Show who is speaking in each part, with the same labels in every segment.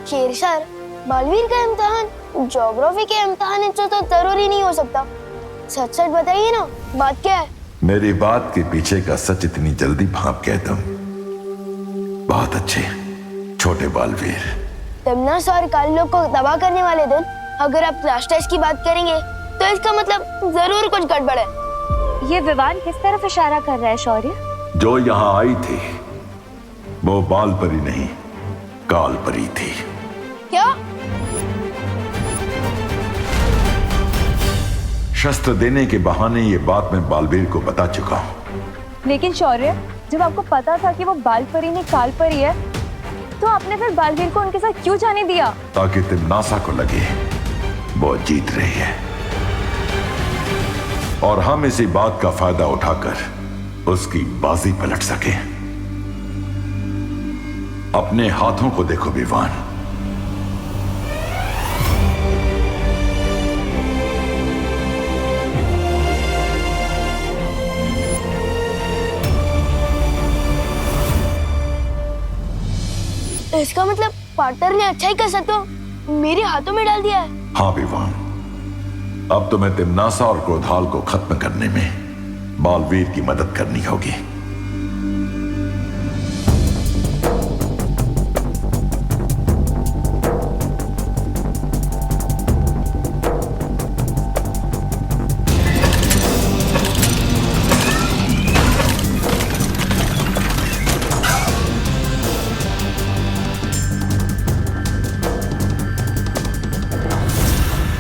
Speaker 1: शेरशाह, बालवीर का इम्तिहान ज्योग्राफी के इम्तिहान से तो जरूरी नहीं हो सकता। सच सच बताइए ना, बात क्या है?
Speaker 2: मेरी बात के पीछे का सच इतनी जल्दी भाप गए तुम? बहुत अच्छे छोटे बालवीर।
Speaker 1: तमन्ना और कालिलोग को तबाह करने वाले दिन अगर आप क्लास टेस्ट की बात करेंगे तो इसका मतलब जरूर कुछ गड़बड़ है।
Speaker 3: ये विवान किस तरफ इशारा कर रहा है शौर्य?
Speaker 2: जो यहाँ आई थी वो बाल परी नहीं, काल परी थी।
Speaker 1: क्या?
Speaker 2: शस्त्र देने के बहाने ये बात मैं बालवीर को बता चुका हूँ।
Speaker 3: लेकिन शौर्य, जब आपको पता था कि वो बाल परी नहीं काल परी है, तो आपने फिर बालवीर को उनके साथ क्यों जाने दिया?
Speaker 2: ताकि तिमनासा को लगे वो जीत रही है और हम इसी बात का फायदा उठाकर उसकी बाजी पलट सके। अपने हाथों को देखो विवान।
Speaker 1: इसका मतलब पार्टनर ने अच्छा ही कर सकता मेरे हाथों में डाल दिया है।
Speaker 2: हाँ विवान, अब तुम्हें तिमनासा और क्रोधाल को खत्म करने में बालवीर की मदद करनी होगी।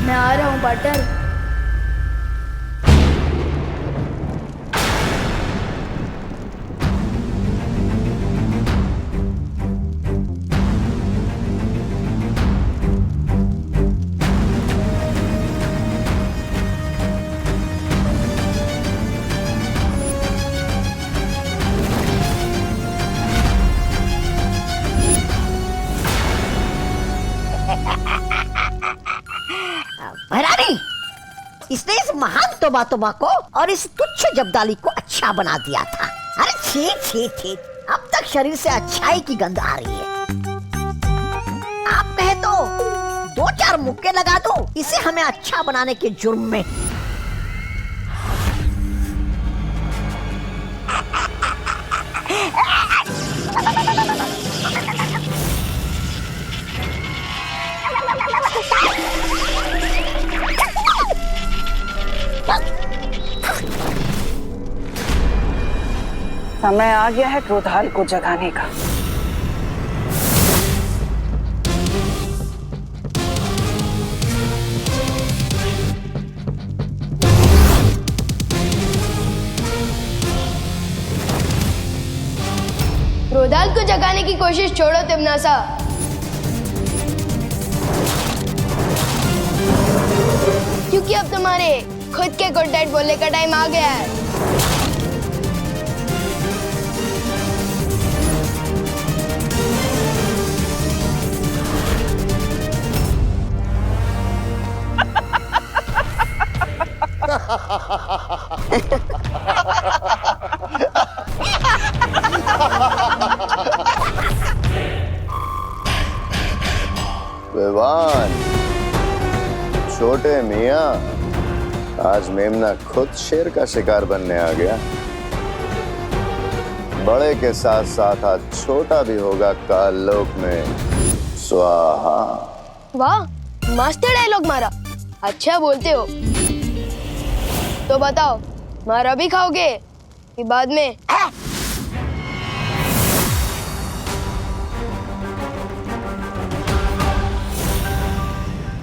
Speaker 1: मैं आ रहा हूँ पार्टनर।
Speaker 4: महारानी, इसने इस महान तोबा को और इस तुच्छ जब्दाली को अच्छा बना दिया था। अरे छी छी छी, अब तक शरीर से अच्छाई की गंध आ रही है। आप कहे तो 2-4 मुक्के लगा दो इसे हमें अच्छा बनाने के जुर्म में।
Speaker 5: समय आ गया है क्रोधाल को जगाने का।
Speaker 1: क्रोधाल को जगाने की कोशिश छोड़ो तिमनासा। क्योंकि अब तुम्हारे खुद के गुड नाइट बोलने का टाइम आ गया है।
Speaker 6: विवान, छोटे मियाँ, आज मेमना खुद शेर का शिकार बनने आ गया। बड़े के साथ साथ आज छोटा भी होगा काल लोक में। स्वाहा।
Speaker 1: वाह, मस्त डायलॉग मारा। अच्छा बोलते हो। तो बताओ, मारा भी खाओगे कि बाद में?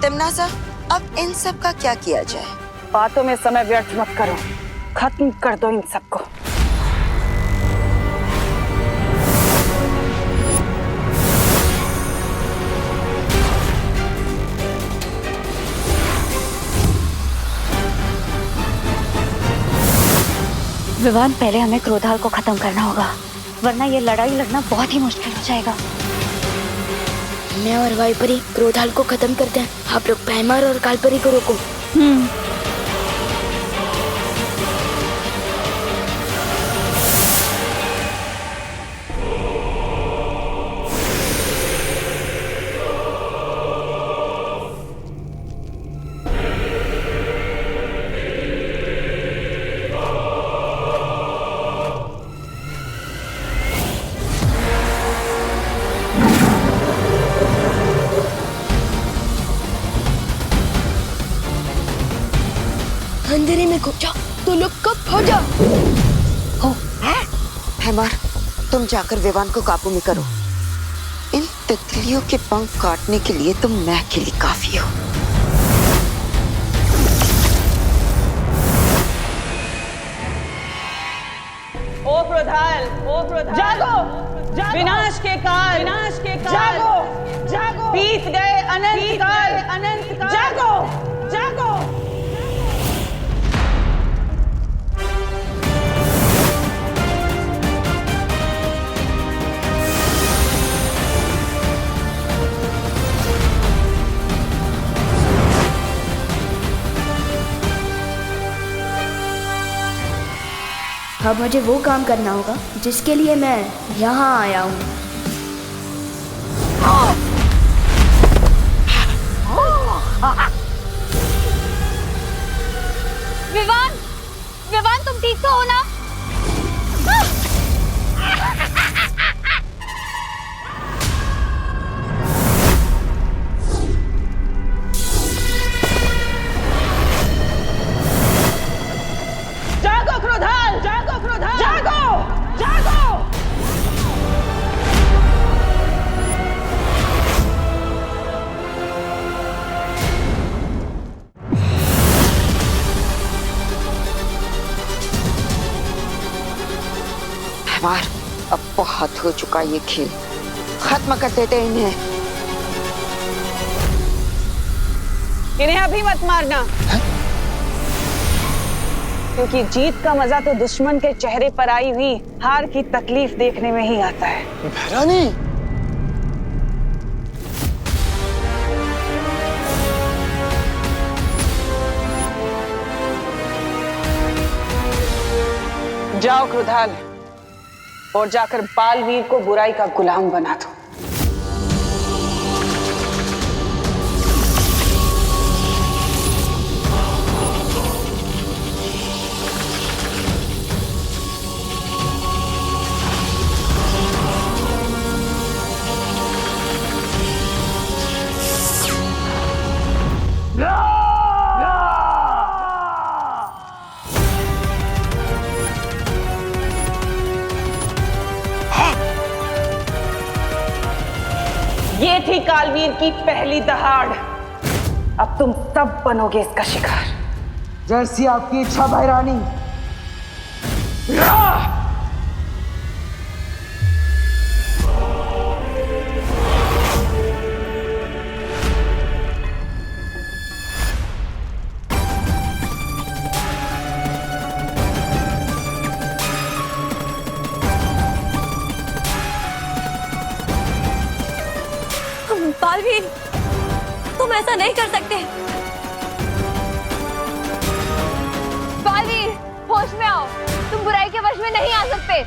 Speaker 7: तिमनासा, अब इन सब का क्या किया जाए?
Speaker 5: बातों में समय व्यर्थ मत करो, खत्म कर दो इन सबको।
Speaker 3: विवान, पहले हमें क्रोधाल को खत्म करना होगा, वरना ये लड़ाई लड़ना बहुत ही मुश्किल हो जाएगा।
Speaker 1: मैं और वाइपरी क्रोधाल को खत्म करते हैं, आप लोग पैमार और कालपरी को रोको। पानी में खो जा तो लोग कब हो जा।
Speaker 7: हैमर, तुम जाकर विवान को काबू में करो। इन तितलियों के पंख काटने के लिए तुम मैं अकेली काफी हो।
Speaker 5: ओ क्रोधाल, जागो, जागो, विनाश के काल, जागो, जागो, बीत गए अनंत काल, जागो, जागो।
Speaker 1: अब मुझे वो काम करना होगा जिसके लिए मैं यहाँ आया हूँ।
Speaker 3: विवान, विवान तुम ठीक तो हो ना?
Speaker 5: जागो क्रोधाल, जागो क्रोधाल, जागो, जागो।
Speaker 7: हैमर, अब बहुत हो चुका ये खेल, खत्म कर देते इन्हें।
Speaker 5: इन्हें अभी मत मारना, क्योंकि जीत का मजा तो दुश्मन के चेहरे पर आई हुई हार की तकलीफ देखने में ही आता है।
Speaker 6: भैरानी,
Speaker 5: जाओ क्रोधाल, और जाकर बालवीर को बुराई का गुलाम बना दो। ये थी कालवीर की पहली दहाड़। अब तुम सब बनोगे इसका शिकार।
Speaker 8: जैसी आपकी इच्छा भैरानी।
Speaker 3: बालवीर, तुम ऐसा नहीं कर सकते। बालवीर, होश में आओ, तुम बुराई के वश में नहीं आ सकते।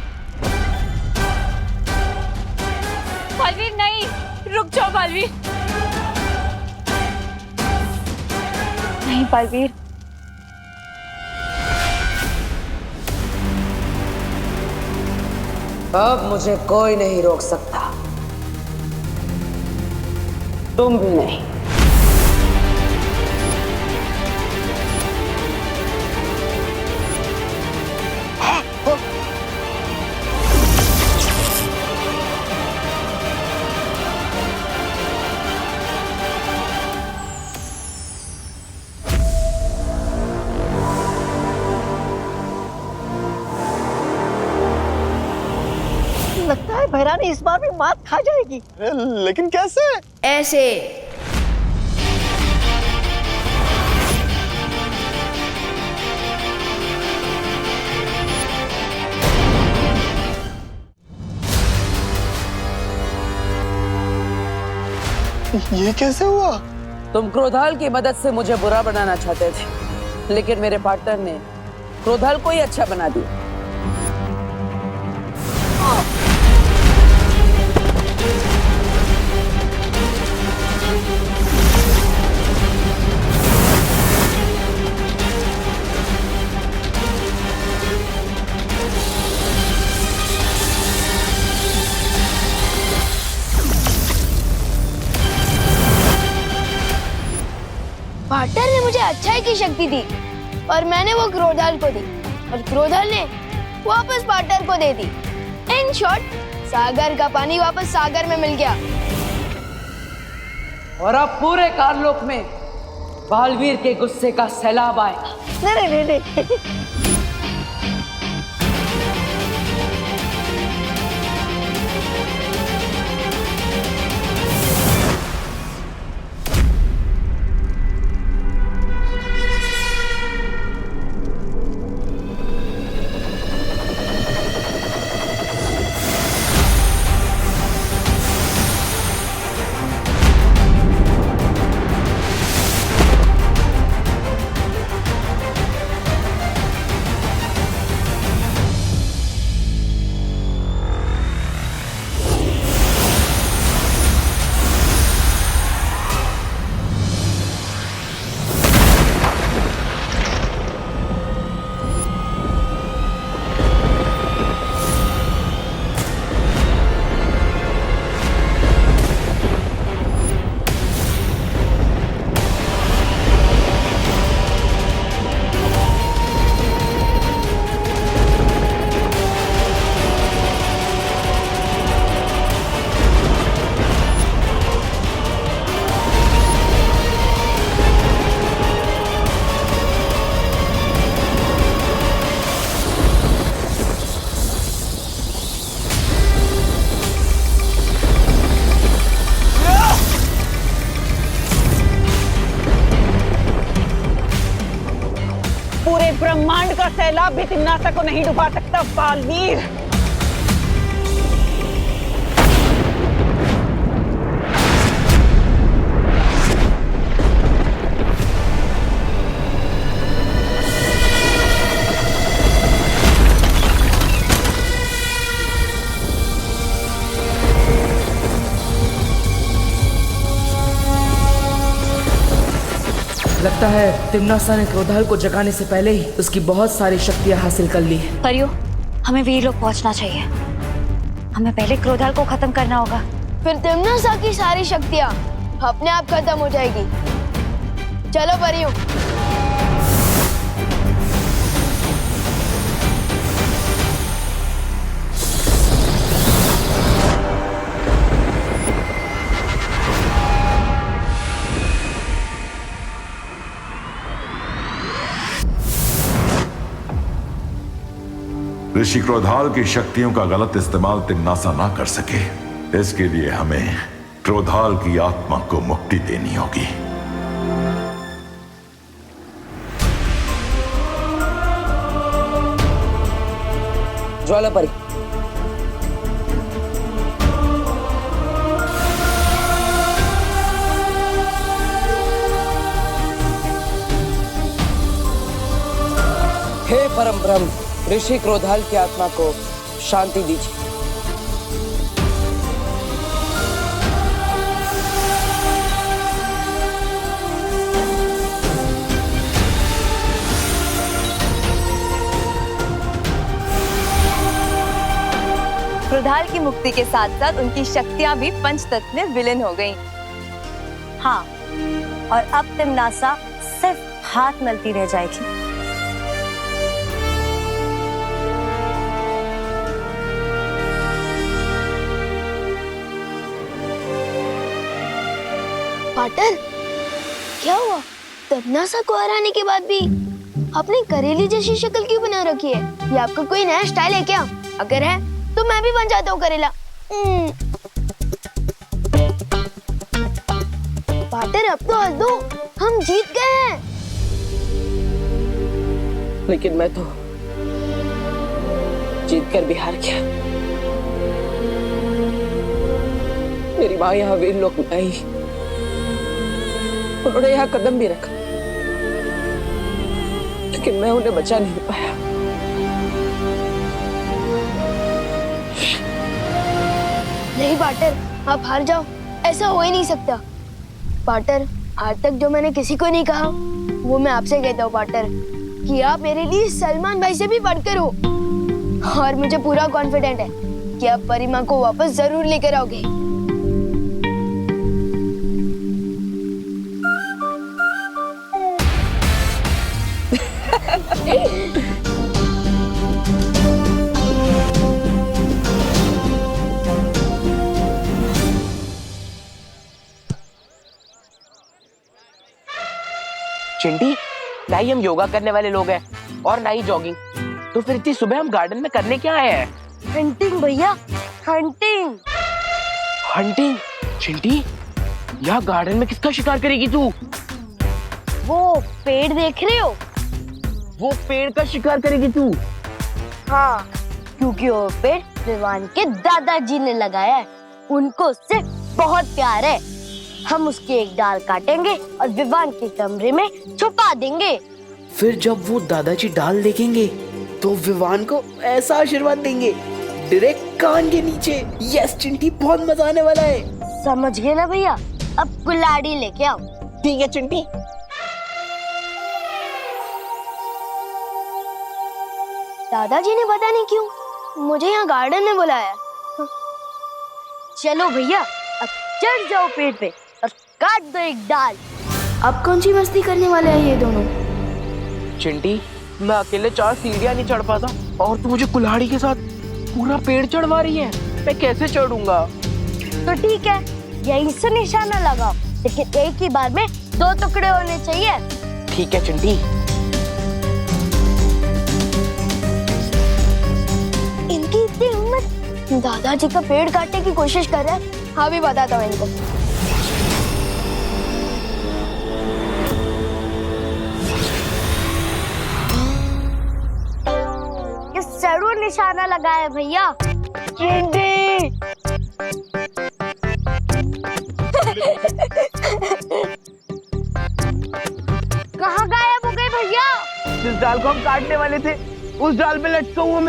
Speaker 3: बालवीर नहीं, रुक जाओ बालवीर। नहीं बालवीर,
Speaker 5: अब मुझे कोई नहीं रोक सकता, तुम भी नहीं।
Speaker 4: लगता है भैरानी इस बार भी मात खा जाएगी।
Speaker 6: लेकिन कैसे?
Speaker 1: ऐसे।
Speaker 6: ये कैसे हुआ?
Speaker 5: तुम क्रोधाल की मदद से मुझे बुरा बनाना चाहते थे, लेकिन मेरे पार्टनर ने क्रोधाल को ही अच्छा बना दिया।
Speaker 1: पार्टनर ने मुझे अच्छाई की शक्ति दी, और मैंने वो क्रोधाल को दी और क्रोधाल ने वापस पार्टनर को दे दी। इन शॉर्ट, सागर का पानी वापस सागर में मिल गया।
Speaker 5: और अब पूरे कारलोक में बालवीर के गुस्से का सैलाब आएगा।
Speaker 4: नहीं नहीं नहीं
Speaker 9: पूरे ब्रह्मांड का सैलाब भी तिम्नासा को नहीं डुबा सकता बालवीर।
Speaker 8: लगता है तिम्नासा ने क्रोधाल को जगाने से पहले ही उसकी बहुत सारी शक्तियां हासिल कर ली है।
Speaker 3: परियो, हमें वीर लोग पहुंचना चाहिए। हमें पहले क्रोधाल को खत्म करना होगा।
Speaker 1: फिर तिम्नासा की सारी शक्तियां अपने आप खत्म हो जाएगी। चलो परियों।
Speaker 2: ऋषि क्रोधाल की शक्तियों का गलत इस्तेमाल तिम्नासा ना कर सके, इसके लिए हमें क्रोधाल की आत्मा को मुक्ति देनी होगी।
Speaker 5: ज्वालापरी, हे परम ब्रह्म, ऋषि क्रोधाल की आत्मा को शांति दीजिए।
Speaker 3: क्रोधाल की मुक्ति के साथ साथ उनकी शक्तियां भी पंचतत्व में विलीन हो गईं। हाँ, और अब तिम्नासा सिर्फ हाथ मलती रह जाएगी।
Speaker 1: पार्टनर, क्या हुआ? तिम्नासा को हराने के बाद भी आपने करेली जैसी शक्ल क्यों बना रखी है? ये आपका कोई नया स्टाइल है क्या? अगर है तो मैं भी बन जाता हूँ करेला। पार्टनर, अब तो हंस दो, हम जीत गए हैं।
Speaker 5: लेकिन मैं तो जीत कर भी हार गया। मेरी माँ यहाँ वीर लोक में आई, उन्होंने यहाँ कदम भी रखा, लेकिन मैं उन्हें बचा नहीं पाया।
Speaker 1: नहीं पार्टनर, आप हार जाओ, ऐसा हो ही नहीं सकता। पार्टनर, आज तक जो मैंने किसी को नहीं कहा वो मैं आपसे कहता हूँ पार्टनर, कि आप मेरे लिए सलमान भाई से भी बढ़कर हो। और मुझे पूरा कॉन्फिडेंट है कि आप परिमा को वापस जरूर लेकर आओगे।
Speaker 10: चिंटी, ना ही हम योगा करने वाले लोग हैं और ना ही जॉगिंग, तो फिर इतनी सुबह हम गार्डन में करने क्या आए हैं?
Speaker 1: हंटिंग भैया, हंटिंग।
Speaker 10: हंटिंग? चिंटी, यहाँ गार्डन में किसका शिकार करेगी तू?
Speaker 1: वो पेड़ देख रहे हो?
Speaker 10: वो पेड़ का शिकार करेगी तू?
Speaker 1: हाँ, क्योंकि वो पेड़ विवान के दादाजी ने लगाया है। उनको उससे बहुत प्यार है। हम उसकी एक डाल काटेंगे और विवान के कमरे में छुपा देंगे।
Speaker 8: फिर जब वो दादाजी डाल देखेंगे तो विवान को ऐसा आशीर्वाद देंगे डायरेक्ट कान के नीचे। यस चिंटी, बहुत मजा आने वाला है।
Speaker 1: समझ गए ना भैया? अब कुल्हाड़ी लेके आओ।
Speaker 10: ठीक है चिंटी।
Speaker 1: दादाजी ने पता नहीं क्यों मुझे यहाँ गार्डन में बुलाया। चलो भैया, अब चढ़ जाओ पेड़ पे और काट दो एक डाल।
Speaker 11: अब कौन सी मस्ती करने वाले हैं ये दोनों?
Speaker 10: चिंटी, मैं अकेले 4 सीढ़ियाँ नहीं चढ़ पाता और तू मुझे कुल्हाड़ी के साथ पूरा पेड़ चढ़वा रही है। मैं कैसे चढ़ूंगा?
Speaker 1: तो ठीक है, यहीं से निशाना लगाओ, लेकिन एक ही बार में 2 टुकड़े होने चाहिए।
Speaker 10: ठीक है चिंटी।
Speaker 1: इनकी इतनी हिम्मत, दादाजी का पेड़ काटने की कोशिश कर रहे हैं। हाँ, भी बताता हूँ इनको। जरूर निशाना लगाया भैया। चिंटी कहाँ गायब हो गए भैया?
Speaker 10: जिस डाल को हम काटने वाले थे उस डाल पे लटका हुआ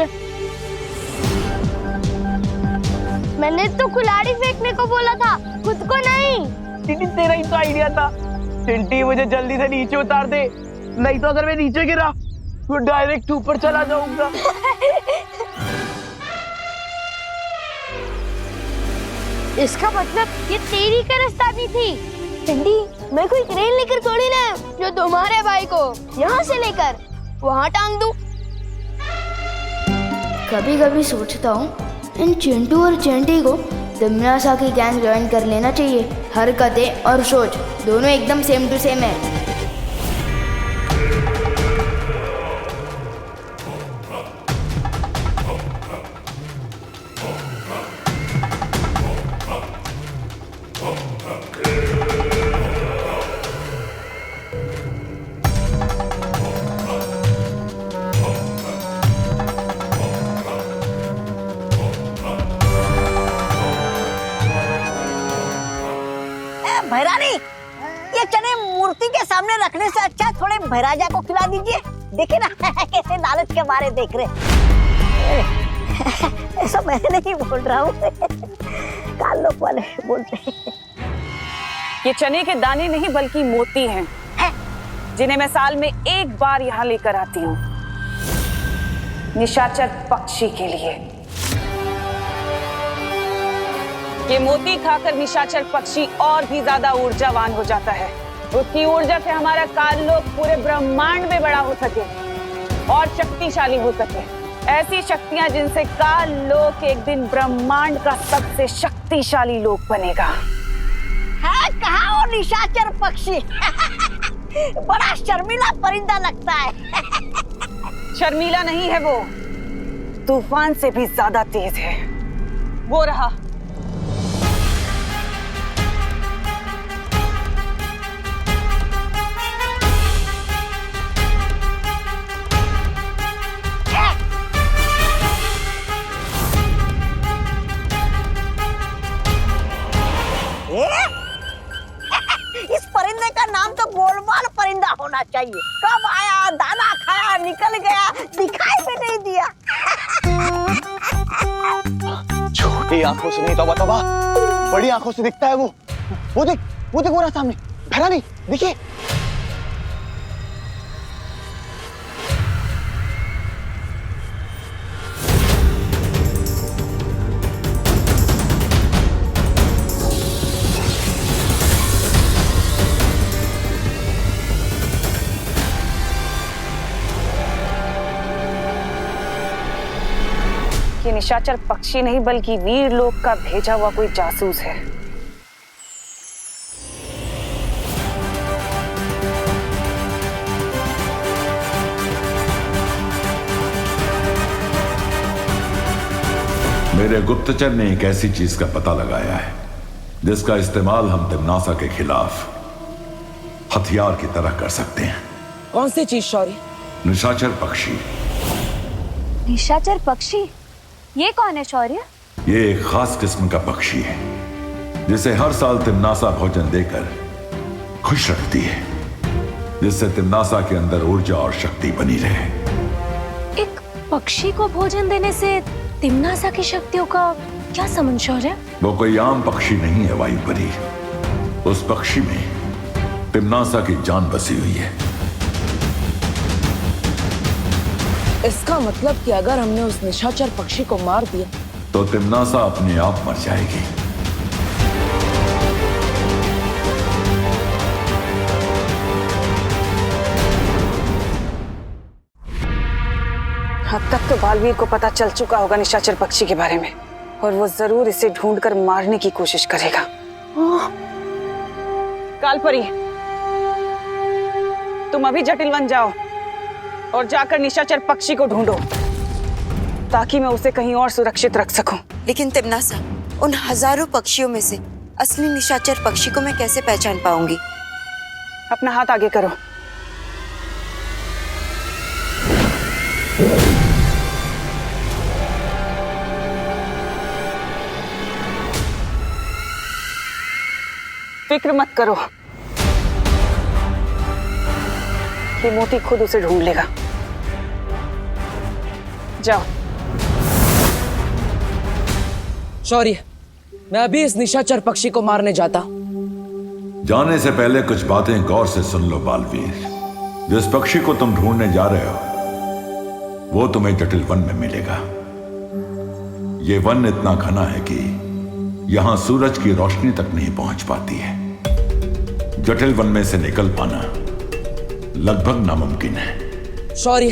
Speaker 1: मैंने तो कुल्हाड़ी फेंकने को बोला था, खुद को नहीं।
Speaker 10: चिंटी, तेरा ही तो आइडिया था। चिंटी, मुझे जल्दी से नीचे उतार दे, नहीं तो अगर मैं नीचे गिरा तो डायरेक्ट ऊपर चला जाऊंगा।
Speaker 1: इसका मतलब ये तेरी कारस्तानी थी। चिंटी, मैं कोई क्रेन लेकर थोड़ी ना जो तुम्हारे भाई को यहाँ से लेकर वहाँ टांग दूं।
Speaker 11: कभी कभी सोचता हूँ इन चिंटू और चिंटी को दिम्नासा की गैंग ज्वाइन कर लेना चाहिए। हरकतें और सोच दोनों एकदम सेम टू सेम है।
Speaker 4: भैरानी, ये चने मूर्ति के सामने रखने से अच्छा थोड़े भैराजा को खिला दीजिए। देखिए ना कैसे लालच के मारे देख रहे। ऐसा मैं नहीं बोल रहा हूँ, काल लोग वाले बोलते हैं।
Speaker 9: ये चने के दाने नहीं बल्कि मोती हैं, जिन्हें मैं साल में एक बार यहाँ लेकर आती हूँ निशाचर पक्षी के लिए। ये मोती खाकर निशाचर पक्षी और भी ज्यादा ऊर्जावान हो जाता है। उसकी ऊर्जा से हमारा काललोक पूरे ब्रह्मांड में बड़ा हो सके और शक्तिशाली हो सके। ऐसी शक्तियां जिनसे काललोक एक दिन ब्रह्मांड का सबसे शक्तिशाली लोक बनेगा।
Speaker 4: है कहाँ वो निशाचर पक्षी? बड़ा शर्मीला परिंदा लगता है।
Speaker 9: शर्मीला नहीं है वो, तूफान से भी ज्यादा तेज है। वो रहा।
Speaker 4: इस परिंदे का नाम तो गोलमाल परिंदा होना चाहिए। कब आया, दाना खाया, निकल गया, दिखाई भी नहीं दिया।
Speaker 12: छोटी आंखों से नहीं, तौबा तौबा, बड़ी आंखों से दिखता है वो। वो देख वो रहा सामने। भैरानी, देखिए।
Speaker 9: ये निशाचर पक्षी नहीं बल्कि वीर लोक का भेजा हुआ कोई जासूस है।
Speaker 2: मेरे गुप्तचर ने एक ऐसी चीज का पता लगाया है जिसका इस्तेमाल हम तिम्नासा के खिलाफ हथियार की तरह कर सकते हैं।
Speaker 5: कौन सी चीज शौर्य?
Speaker 2: निशाचर पक्षी।
Speaker 3: निशाचर पक्षी? ये कौन है शौर्य?
Speaker 2: ये एक खास किस्म का पक्षी है जिसे हर साल तिम्नासा भोजन देकर खुश रखती है, जिससे तिम्नासा के अंदर ऊर्जा और शक्ति बनी रहे।
Speaker 3: एक पक्षी को भोजन देने से तिम्नासा की शक्तियों का क्या संबंध शौर्य?
Speaker 2: वो कोई आम पक्षी नहीं है वायुपरी। उस पक्षी में तिम्नासा की जान बसी हुई है।
Speaker 5: इसका मतलब कि अगर हमने उस निशाचर पक्षी को मार दिया
Speaker 2: तो तिम्नासा अपने आप मर जाएगी।
Speaker 9: अब तक तो बालवीर को पता चल चुका होगा निशाचर पक्षी के बारे में, और वो जरूर इसे ढूंढकर मारने की कोशिश करेगा। कालपरी, तुम अभी जटिल वन जाओ और जाकर निशाचर पक्षी को ढूंढो ताकि मैं उसे कहीं और सुरक्षित रख सकूं।
Speaker 7: लेकिन तिम्नासा, उन हजारों पक्षियों में से असली निशाचर पक्षी को मैं कैसे पहचान पाऊंगी?
Speaker 9: अपना हाथ आगे करो। फिक्र मत करो, ये मोती खुद उसे ढूंढ लेगा। जाओ।
Speaker 5: शौर्य, मैं अभी इस निशाचर पक्षी को मारने जाता हूं।
Speaker 2: जाने से पहले कुछ बातें गौर से सुन लो बालवीर। जिस पक्षी को तुम ढूंढने जा रहे हो वो तुम्हें जटिल वन में मिलेगा। ये वन इतना घना है कि यहां सूरज की रोशनी तक नहीं पहुंच पाती है। जटिल वन में से निकल पाना लगभग नामुमकिन है।
Speaker 5: शौर्य,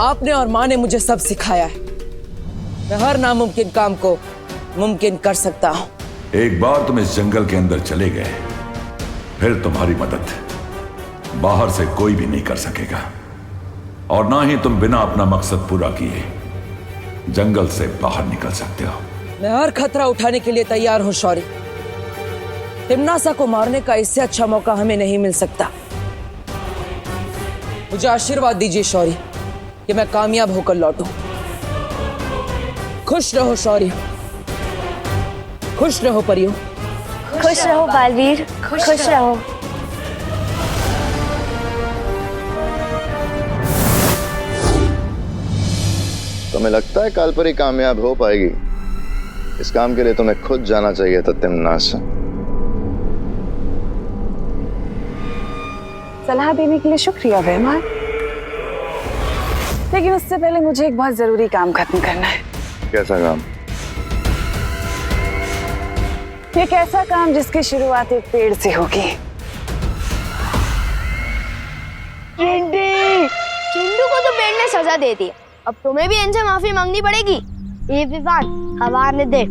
Speaker 5: आपने और माँ ने मुझे सब सिखाया है। मैं हर नामुमकिन काम को मुमकिन कर सकता हूं।
Speaker 2: एक बार तुम इस जंगल के अंदर चले गए, फिर तुम्हारी मदद बाहर से कोई भी नहीं कर सकेगा, और ना ही तुम बिना अपना मकसद पूरा किए जंगल से बाहर निकल सकते हो।
Speaker 5: मैं हर खतरा उठाने के लिए तैयार हूं शौर्य। तिम्नासा को मारने का इससे अच्छा मौका हमें नहीं मिल सकता। मुझे आशीर्वाद दीजिए शौर्य कि मैं कामयाब होकर लौटूं। खुश रहो शौर्य, खुश रहो परियों।
Speaker 3: खुश रहो बालवीर, खुश रहो।
Speaker 6: तुम्हें लगता है कालपरी कामयाब हो पाएगी? इस काम के लिए तुम्हें खुद जाना चाहिए था तिम्नासा।
Speaker 9: सलाह देने के लिए शुक्रिया बेमान, लेकिन उससे पहले मुझे एक बहुत जरूरी काम खत्म करना है।
Speaker 6: कैसा काम?
Speaker 9: एक ऐसा काम जिसकी शुरुआत एक पेड़ से होगी।
Speaker 1: चिंटू को तो पेड़ ने सजा दे दी, अब तुम्हें भी इनसे माफी मांगनी पड़ेगी।
Speaker 11: ये विवान हवाने दे।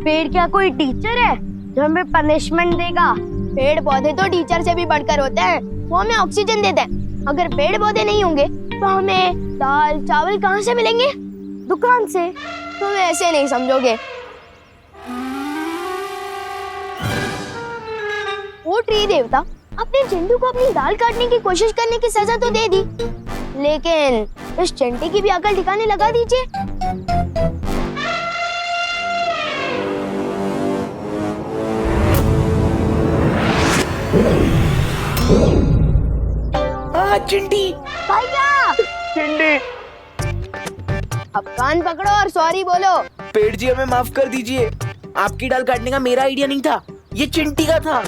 Speaker 11: पेड़ क्या कोई टीचर है जो हमें पनिशमेंट देगा?
Speaker 1: पेड़ पौधे तो टीचर से भी बढ़कर होते हैं, वो हमें ऑक्सीजन देते हैं। अगर पेड़ पौधे नहीं होंगे तो हमें दाल चावल कहाँ से मिलेंगे?
Speaker 11: दुकान से।
Speaker 1: तुम ऐसे नहीं समझोगे। वो ट्री देवता अपने चिंटू को अपनी दाल काटने की कोशिश करने की सजा तो दे दी, लेकिन इस चंटी की भी अकल ठिकाने लगा दीजिए।
Speaker 8: चिंटी
Speaker 1: भैया,
Speaker 8: चिंटी,
Speaker 1: अब कान पकड़ो और सॉरी बोलो।
Speaker 8: पेड़ जी हमें माफ कर दीजिए। आपकी डाल काटने का मेरा आइडिया नहीं था, ये चिंटी का था।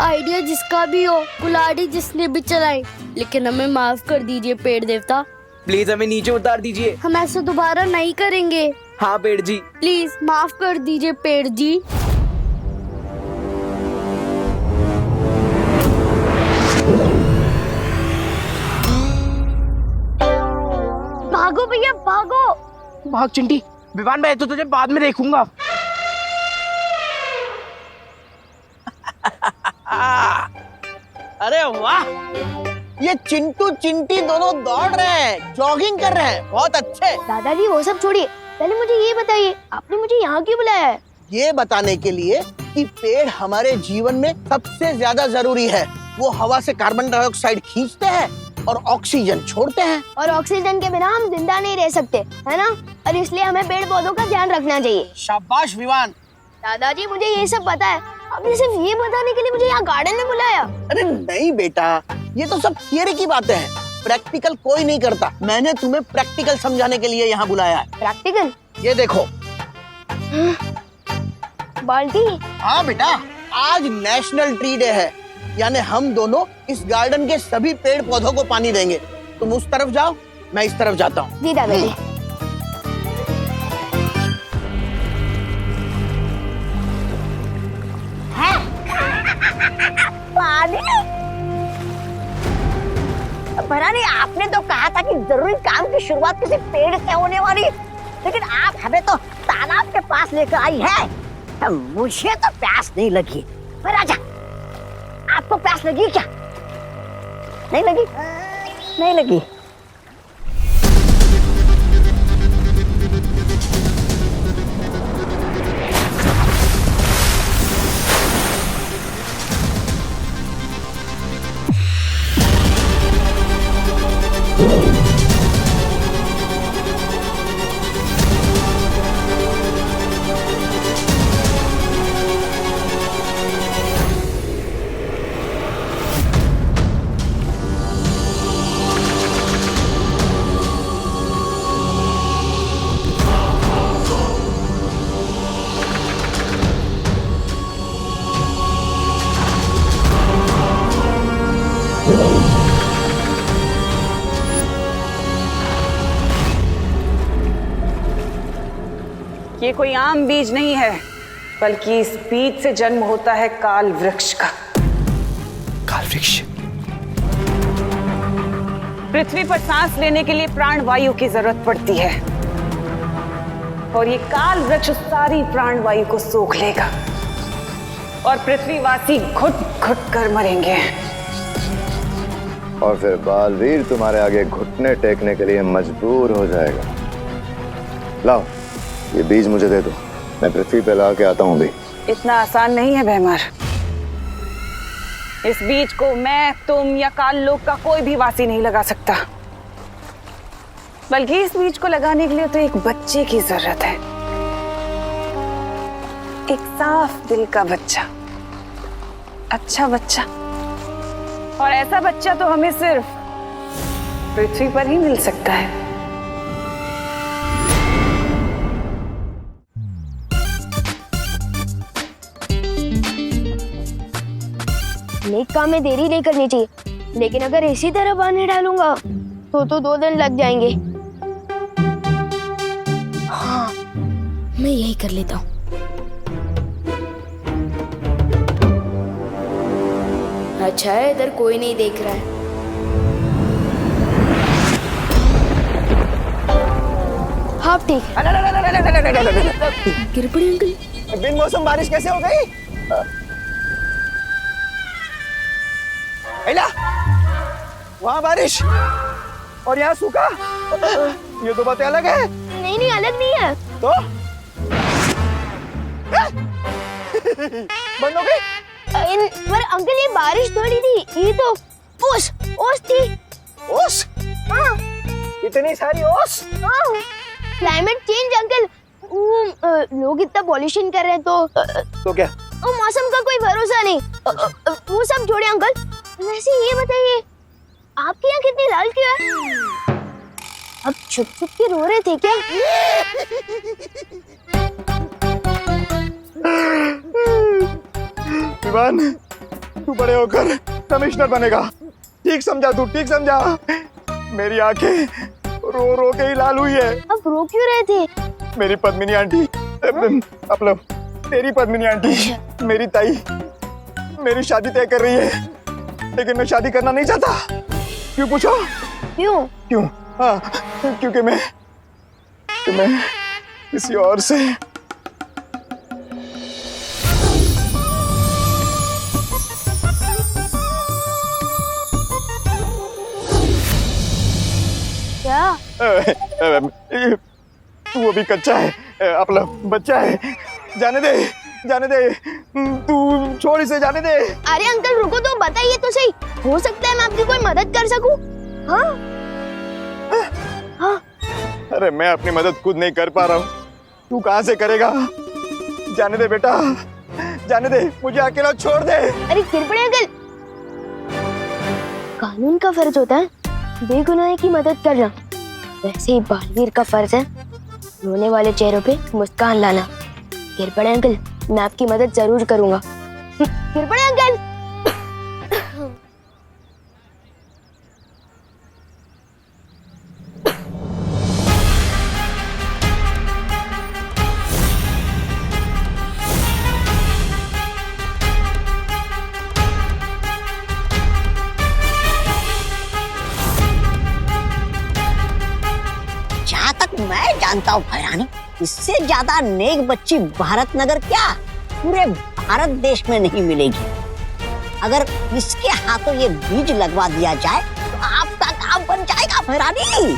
Speaker 11: आइडिया जिसका भी हो, कुल्हाड़ी जिसने भी चलाई, लेकिन हमें माफ कर दीजिए पेड़ देवता।
Speaker 8: प्लीज हमें नीचे उतार दीजिए।
Speaker 11: हम ऐसा दोबारा नहीं करेंगे।
Speaker 8: हाँ पेड़ जी,
Speaker 11: प्लीज माफ कर दीजिए पेड़ जी। भागो भैया भागो।
Speaker 8: भाग चिंटी। विवान, मैं तो तुझे बाद में देखूंगा।
Speaker 10: अरे वाह, ये चिंटू चिंटी दोनों दौड़ रहे हैं, जॉगिंग कर रहे हैं, बहुत अच्छे।
Speaker 1: दादाजी वो सब छोड़िए, पहले मुझे ये बताइए, आपने मुझे यहाँ क्यों बुलाया है?
Speaker 13: ये बताने के लिए कि पेड़ हमारे जीवन में सबसे ज्यादा जरूरी है। वो हवा से कार्बन डाइऑक्साइड खींचते हैं और ऑक्सीजन छोड़ते हैं।
Speaker 1: और ऑक्सीजन के बिना हम जिंदा नहीं रह सकते, है ना? और इसलिए हमें पेड़ पौधों का ध्यान रखना चाहिए।
Speaker 13: शाबाश विवान।
Speaker 1: दादाजी मुझे ये सब पता है, आपने सिर्फ ये बताने के लिए मुझे यहाँ गार्डन में बुलाया?
Speaker 13: अरे नहीं बेटा, ये तो सब थियरी की बातें हैं, प्रैक्टिकल कोई नहीं करता। मैंने तुम्हें प्रैक्टिकल समझाने के लिए यहाँ बुलाया है।
Speaker 1: प्रैक्टिकल?
Speaker 13: ये देखो।
Speaker 1: बाल्टी?
Speaker 13: हाँ बेटा, आज नेशनल ट्री डे है, यानी हम दोनों इस गार्डन के सभी पेड़ पौधों को पानी देंगे। तुम उस तरफ जाओ, मैं इस तरफ जाता हूँ।
Speaker 1: जी दादाजी।
Speaker 4: पानी? भरानी, आपने तो कहा था कि जरूरी काम की शुरुआत किसी पेड़ से होने वाली, लेकिन आप हमें तो तालाब के पास लेकर आई है। मुझे तो प्यास नहीं लगी। राजा, आपको प्यास लगी क्या? नहीं लगी? नहीं लगी।
Speaker 9: ये कोई आम बीज नहीं है, बल्कि इस बीज से जन्म होता है काल वृक्ष का।
Speaker 10: काल वृक्ष?
Speaker 9: पृथ्वी पर सांस लेने के लिए प्राण वायु की जरूरत पड़ती है, और ये काल वृक्ष सारी प्राण वायु को सोख लेगा और पृथ्वीवासी घुट घुट कर मरेंगे।
Speaker 6: और फिर बालवीर तुम्हारे आगे घुटने टेकने के लिए मजबूर हो जाएगा। लाओ, ये बीज मुझे दे दो, मैं पृथ्वी पे ला के आता हूँ भी।
Speaker 9: इतना आसान नहीं है भैमार। इस बीज को मैं, तुम या काल लोक का कोई भी वासी नहीं लगा सकता, बल्कि इस बीज को लगाने के लिए तो एक बच्चे की जरूरत है। एक साफ दिल का बच्चा, अच्छा बच्चा। और ऐसा बच्चा तो हमें सिर्फ पृथ्वी पर ही मिल सकता है।
Speaker 1: नेक काम में देरी नहीं करनी चाहिए, लेकिन अगर इसी तरह पानी डालूंगा तो 2 दिन लग जाएंगे। हाँ, मैं यही कर लेता हूँ।
Speaker 11: अच्छा है, इधर कोई नहीं देख रहा है।
Speaker 1: हाँ ठीक है। गिर पड़ी अंकल।
Speaker 13: बिन मौसम बारिश कैसे हो गई? वहाँ बारिश और यहाँ सूखा, ये दो बातें अलग है।
Speaker 1: नहीं नहीं, अलग नहीं है।
Speaker 13: तो बंद हो गई?
Speaker 1: पर अंकल ये बारिश थोड़ी थी, ये तो ओस थी।
Speaker 13: ओस?
Speaker 1: हाँ।
Speaker 13: इतनी सारी ओस?
Speaker 1: हाँ। क्लाइमेट चेंज अंकल, लोग इतना पॉल्यूशन कर रहे हैं
Speaker 13: तो क्या?
Speaker 1: मौसम का कोई भरोसा नहीं। वो सब छोड़े अंकल, वैसे ये बताइए आपके यहाँ कितनी लाल क्यों है? अब छुप छुप के रो रहे थे क्या?
Speaker 6: विवान, तू बड़े होकर कमिश्नर बनेगा। ठीक समझा तू, ठीक समझा। मेरी आंखें रो रो के ही लाल हुई है।
Speaker 1: अब रो क्यों रहे थे?
Speaker 6: मेरी पद्मिनी आंटी, मतलब तेरी पद्मिनी आंटी, मेरी ताई मेरी शादी तय कर रही है, लेकिन मैं शादी करना नहीं चाहता। क्यों पूछो? क्यों? हाँ, क्योंकि मैं किसी और से
Speaker 1: क्या?
Speaker 6: तू अभी कच्चा है, अपना बच्चा है। जाने दे, जाने दे, तू छोड़ इसे, जाने दे।
Speaker 1: अरे अंकल रुको तो, बताइए तो सही, हो सकता है मैं आपकी कोई मदद कर सकूं। हाँ हाँ।
Speaker 6: अरे मैं अपनी मदद खुद नहीं कर पा रहा हूँ, तू कहाँ से करेगा? जाने दे बेटा, जाने दे, मुझे अकेला छोड़ दे।
Speaker 1: अरे किरपड़े अंकल, कानून का फर्ज होता है बेगुनाह की मदद करना, वैसे ही बालवीर का फर्ज है रोने वाले चेहरों पे मुस्कान लाना। किरपड़े अंकल, मैं आपकी मदद जरूर करूंगा। किरपड़े अंकल।
Speaker 4: जहाँ तक मैं जानता हूँ भैरानी, इससे ज्यादा नेक बच्ची भारत नगर क्या पूरे भारत देश में नहीं मिलेगी। अगर इसके हाथों ये बीज लगवा दिया जाए तो आपका काम बन जाएगा भैरानी।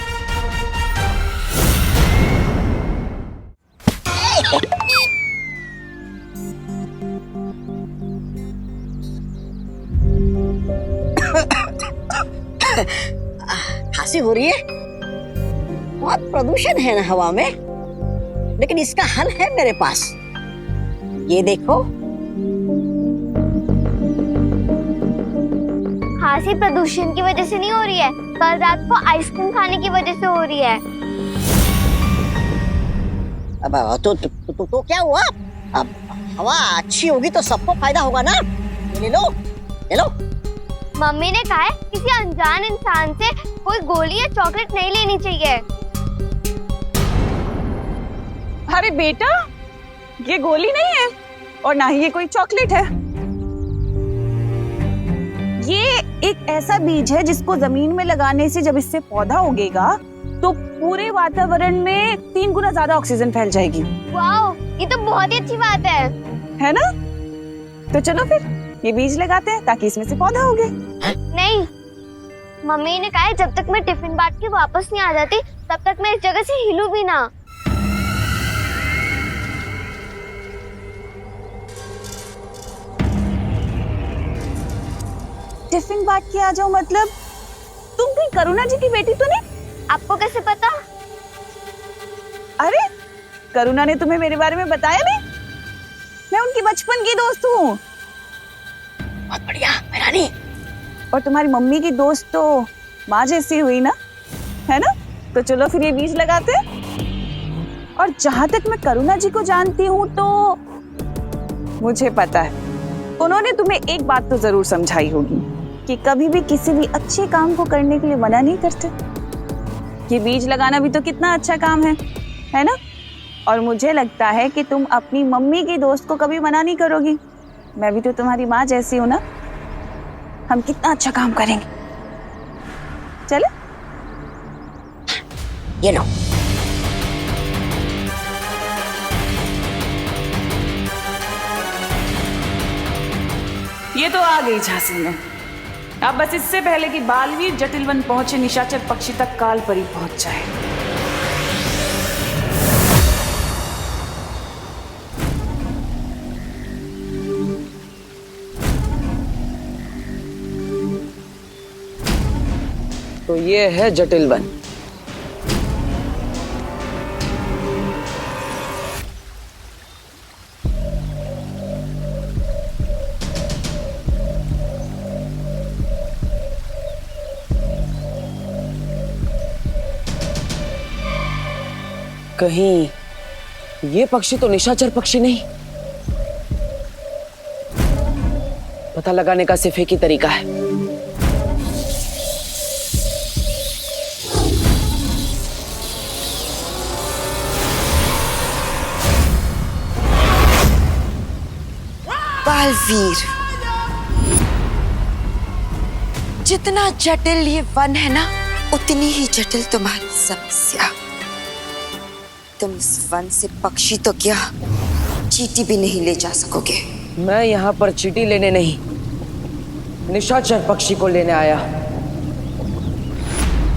Speaker 4: खांसी हो रही है, बहुत प्रदूषण है ना हवा में, लेकिन इसका हल है मेरे पास। ये देखो,
Speaker 11: खांसी प्रदूषण की वजह से नहीं हो रही है, कल रात को आइसक्रीम खाने की वजह से हो रही है।
Speaker 4: अब तो क्या हुआ? अब हवा अच्छी होगी तो सबको फायदा होगा ना। ले लो, ले लो।
Speaker 11: मम्मी ने कहा है किसी अनजान इंसान से कोई गोली या चॉकलेट नहीं लेनी चाहिए।
Speaker 9: अरे बेटा, ये गोली नहीं है और ना ही ये कोई चॉकलेट है। ये एक ऐसा बीज है जिसको जमीन में लगाने से जब इससे पौधा उगेगा तो पूरे वातावरण में 3 गुना ज्यादा ऑक्सीजन फैल जाएगी।
Speaker 11: वाओ, ये तो बहुत ही अच्छी बात है
Speaker 9: ना? तो चलो फिर ये बीज लगाते हैं ताकि इसमें से पौधा उगे।
Speaker 11: नहीं, मम्मी ने कहा है जब तक मैं टिफिन बांट के वापस नहीं आ जाती तब तक मैं इस जगह से हिलूं भी ना।
Speaker 9: टिफिन बांट के आ जाओ मतलब? तुम कहीं करुणा जी की बेटी तो नहीं?
Speaker 11: आपको कैसे पता?
Speaker 9: अरे करुणा ने तुम्हें मेरे बारे में बताया नहीं? मैं उनकी बचपन की दोस्त हूँ।
Speaker 4: बहुत बढ़िया भैरानी।
Speaker 9: और तुम्हारी मम्मी की दोस्त तो माँ जैसी हुई ना, है ना? तो चलो फिर ये बीज लगाते हैं। और जहां तक मैं करुणा जी को जानती हूँ तो मुझे पता है उन्होंने तुम्हें एक बात तो जरूर समझाई होगी कि कभी भी किसी भी अच्छे काम को करने के लिए मना नहीं करते। ये बीज लगाना भी तो कितना अच्छा काम है ना? और मुझे लगता है कि तुम अपनी मम्मी की दोस्त को कभी मना नहीं करोगी। मैं भी तो तुम्हारी माँ जैसी हूँ ना, हम कितना अच्छा काम करेंगे। चलो
Speaker 4: ये लो।
Speaker 9: ये तो आ गई झांसी में। अब बस इससे पहले कि बालवीर जटिलवन पहुंचे, निशाचर पक्षी तक काल परी पहुंच जाए।
Speaker 5: तो ये है जटिलवन। कहीं ये पक्षी तो निशाचर पक्षी नहीं? पता लगाने का सिर्फ एक ही तरीका है।
Speaker 7: बालवीर, जितना जटिल ये वन है ना, उतनी ही जटिल तुम्हारी समस्या। तुम इस वन से पक्षी तो क्या, चींटी भी नहीं ले जा सकोगे।
Speaker 5: मैं यहाँ पर चींटी लेने नहीं, निशाचर पक्षी को लेने आया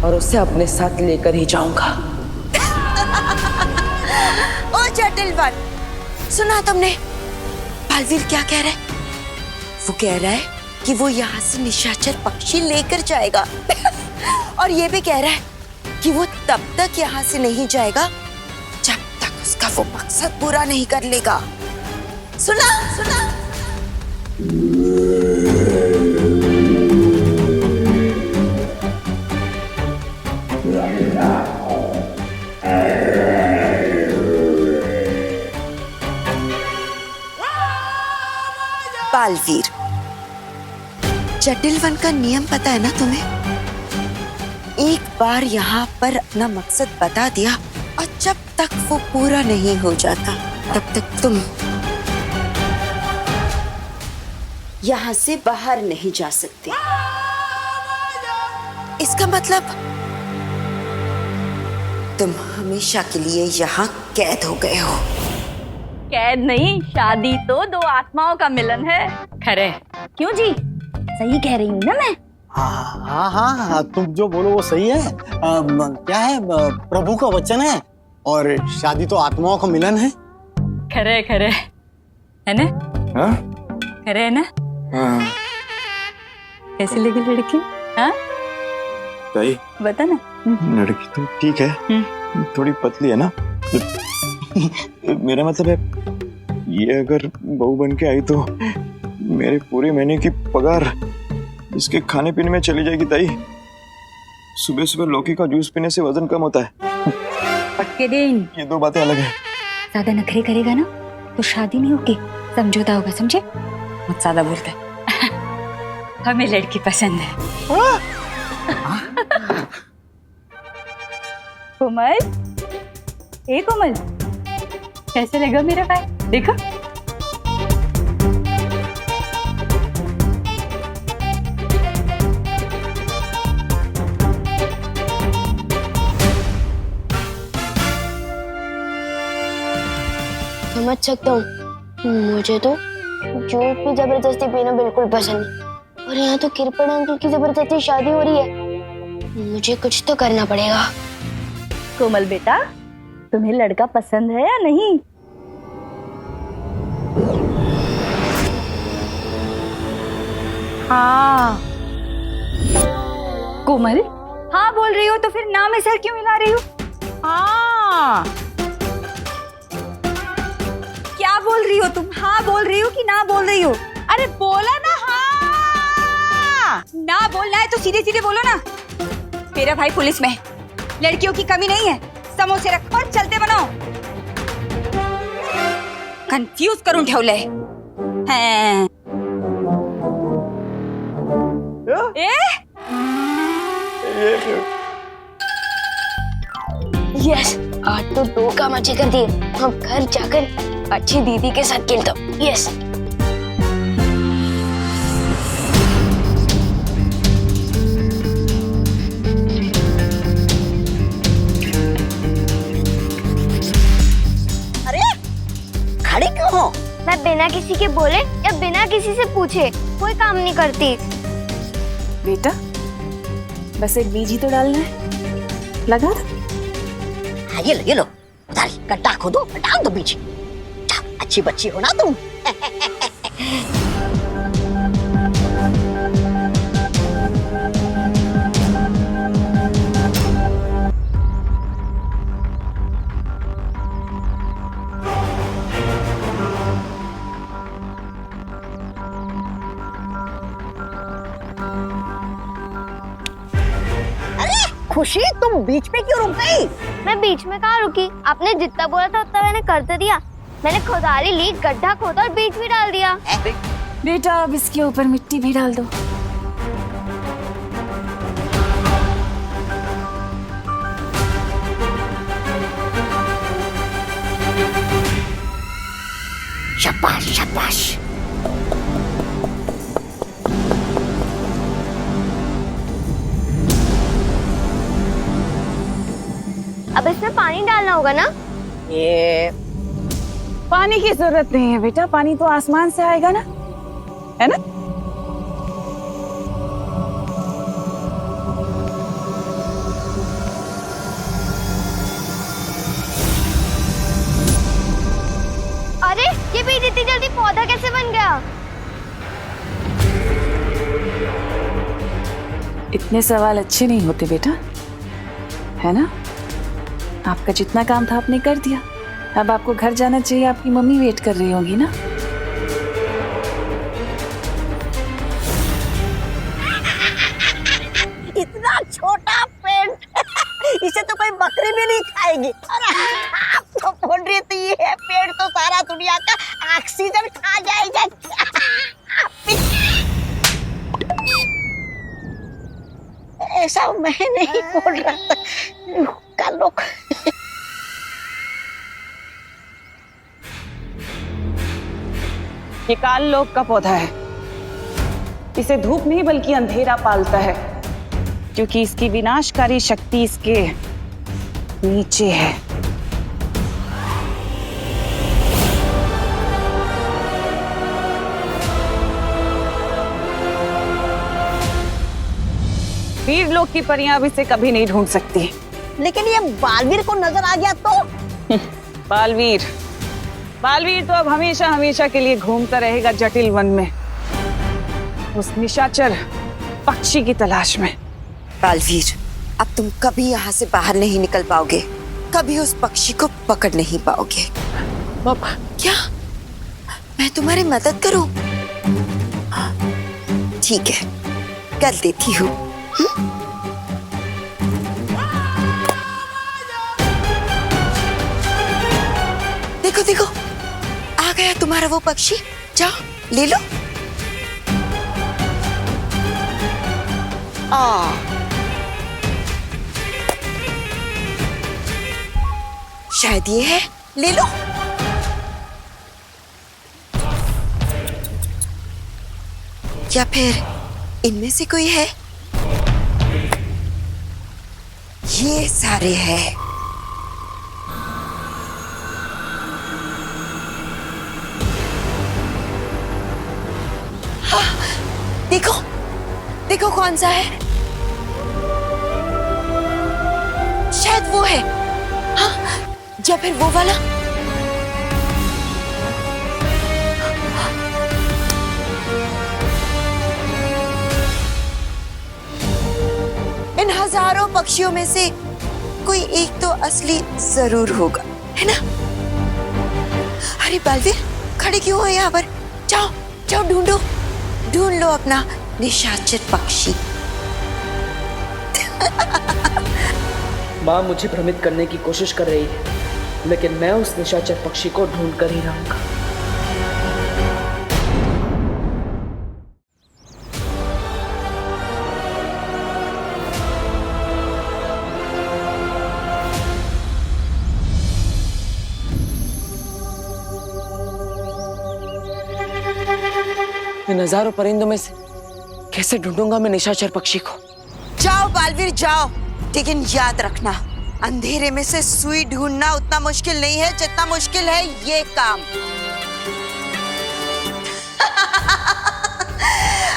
Speaker 5: और उसे अपने साथ लेकर ही जाऊंगा।
Speaker 7: जटिल वन। सुना तुमने बालवीर क्या कह रहा है? वो कह रहा है कि वो यहाँ से निशाचर पक्षी लेकर जाएगा और ये भी कह रहा है कि वो तब तक यहाँ से नहीं जाएगा जब तक उसका वो मकसद पूरा नहीं कर लेगा। सुना सुना। बालवीर, जटिल वन का नियम पता है ना तुम्हें? एक बार यहाँ पर अपना मकसद बता दिया और जब तक वो पूरा नहीं हो जाता तब तक तुम यहाँ से बाहर नहीं जा सकते। इसका मतलब तुम हमेशा के लिए यहाँ कैद हो गए हो।
Speaker 3: कैद नहीं, शादी तो दो आत्माओं का मिलन है। खरे क्यों जी? सही कह रही हूँ ना मैं?
Speaker 12: हाँ हाँ हाँ, तुम जो बोलो वो सही है। क्या है, प्रभु का वचन है और शादी तो आत्माओं का मिलन है।
Speaker 3: खरे खरे है ना?
Speaker 6: हाँ?
Speaker 3: खरे है ना?
Speaker 6: हाँ।
Speaker 3: कैसी लगी लड़की? हाँ
Speaker 6: ताई,
Speaker 3: बता ना।
Speaker 6: लड़की तो ठीक है, थोड़ी पतली है ना। मेरा मतलब है ये अगर बहू बन के आई तो मेरे पूरे महीने की पगार इसके खाने पीने में चली जाएगी ताई। सुबह सुबह लौकी का जूस पीने से वजन कम होता है।
Speaker 3: पक्के दिन
Speaker 6: ये दो बातें अलग है।
Speaker 3: ज्यादा नखरे करेगा ना तो शादी नहीं होगी, समझौता होगा, समझे? मत ज्यादा बोलता है। हमें लड़की पसंद है। कोमल, ए कोमल, कैसे लगा मेरा भाई? देखो
Speaker 1: समझ सकता हूँ, मुझे तो जूस भी जबरदस्ती पीना बिल्कुल पसंद नहीं, और यहाँ तो किरपड़ अंकल की जबरदस्ती शादी हो रही है। मुझे कुछ तो करना पड़ेगा।
Speaker 3: कोमल बेटा, तुम्हें लड़का पसंद है या नहीं? हाँ कोमल, हाँ बोल रही हो तो फिर ना में सर क्यों हिला रही हो? हाँ क्या बोल रही हो तुम? हाँ बोल रही हो कि ना बोल रही हो? अरे बोला ना हाँ। ना बोलना है तो सीधे सीधे बोलो ना। मेरा भाई पुलिस में, लड़कियों की कमी नहीं है। समोसे रखो और चलते बनाओ। कंफ्यूज करूं ठेवले हैं।
Speaker 1: यस, आज तो दो काम अच्छे कर दिए। अब घर जाकर अच्छी दीदी के साथ खेलता हूँ। यस।
Speaker 4: खड़ी क्यों हो?
Speaker 11: मैं बिना किसी के बोले या बिना किसी से पूछे कोई काम नहीं करती।
Speaker 9: बेटा, बस एक बीज ही तो डालना है, लगा?
Speaker 4: हाँ, ये लो गड्ढा खोदो, डाल दो बीज। अच्छी बच्ची हो ना तुम। खुशी, तुम बीच में क्यों रुक गई?
Speaker 11: मैं बीच में कहाँ रुकी? आपने जितना बोला था उतना मैंने कर तो दिया। मैंने खुदारी ली, गड्ढा खोदा और बीज भी डाल दिया।
Speaker 9: बेटा, अब इसके ऊपर मिट्टी भी डाल दो।
Speaker 4: शाबाश शाबाश।
Speaker 11: अब इसमें पानी डालना होगा ना?
Speaker 9: ये पानी की जरूरत नहीं है बेटा, पानी तो आसमान से आएगा ना, है ना?
Speaker 1: इतनी जल्दी पौधा कैसे बन गया?
Speaker 9: इतने सवाल अच्छे नहीं होते बेटा, है ना? आपका जितना काम था आपने कर दिया। अब आपको घर जाना चाहिए, आपकी मम्मी वेट कर रही होगी ना।
Speaker 4: इतना छोटा पेड़ इसे तो कोई बकरी भी नहीं खाएगी। अरे आप तो बोल रही थी ये पेड़ तो सारा दुनिया का ऑक्सीजन खा जाएगा। ऐसा मैं नहीं बोल रहा था। कल लोग
Speaker 9: ये काल लोक का पौधा है। इसे धूप नहीं बल्कि अंधेरा पालता है, क्योंकि इसकी विनाशकारी शक्ति इसके नीचे है। वीर लोक की परियां अब इसे कभी नहीं ढूंढ सकती।
Speaker 4: लेकिन ये बालवीर को नजर आ गया तो?
Speaker 9: बालवीर तो अब हमेशा हमेशा के लिए घूमता रहेगा जटिल वन में, उस निशाचर पक्षी की तलाश में।
Speaker 7: बालवीर, अब तुम कभी यहाँ से बाहर नहीं निकल पाओगे, कभी उस पक्षी को पकड़ नहीं पाओगे। क्या मैं तुम्हारी मदद करूं? ठीक है, कर देती हूँ। देखो देखो, आ गया तुम्हारा वो पक्षी। जाओ ले लो। शायद ये है, ले लो। या फिर इनमें से कोई है? ये सारे हैं। हाँ, देखो देखो कौन सा है। शायद वो है। हाँ, या फिर वो वाला। इन हजारों पक्षियों में से कोई एक तो असली जरूर होगा, है ना? अरे बालवीर, खड़े क्यों हो यहाँ पर? जाओ जाओ, ढूंढ लो अपना निशाचर पक्षी।
Speaker 5: माँ मुझे भ्रमित करने की कोशिश कर रही है, लेकिन मैं उस निशाचर पक्षी को ढूंढ कर ही रहूंगा। इन हजारों परिंदों में से कैसे ढूंढूंगा मैं निशाचर पक्षी को?
Speaker 7: जाओ बालवीर जाओ, लेकिन याद रखना, अंधेरे में से सुई ढूंढना उतना मुश्किल नहीं है जितना मुश्किल है ये काम।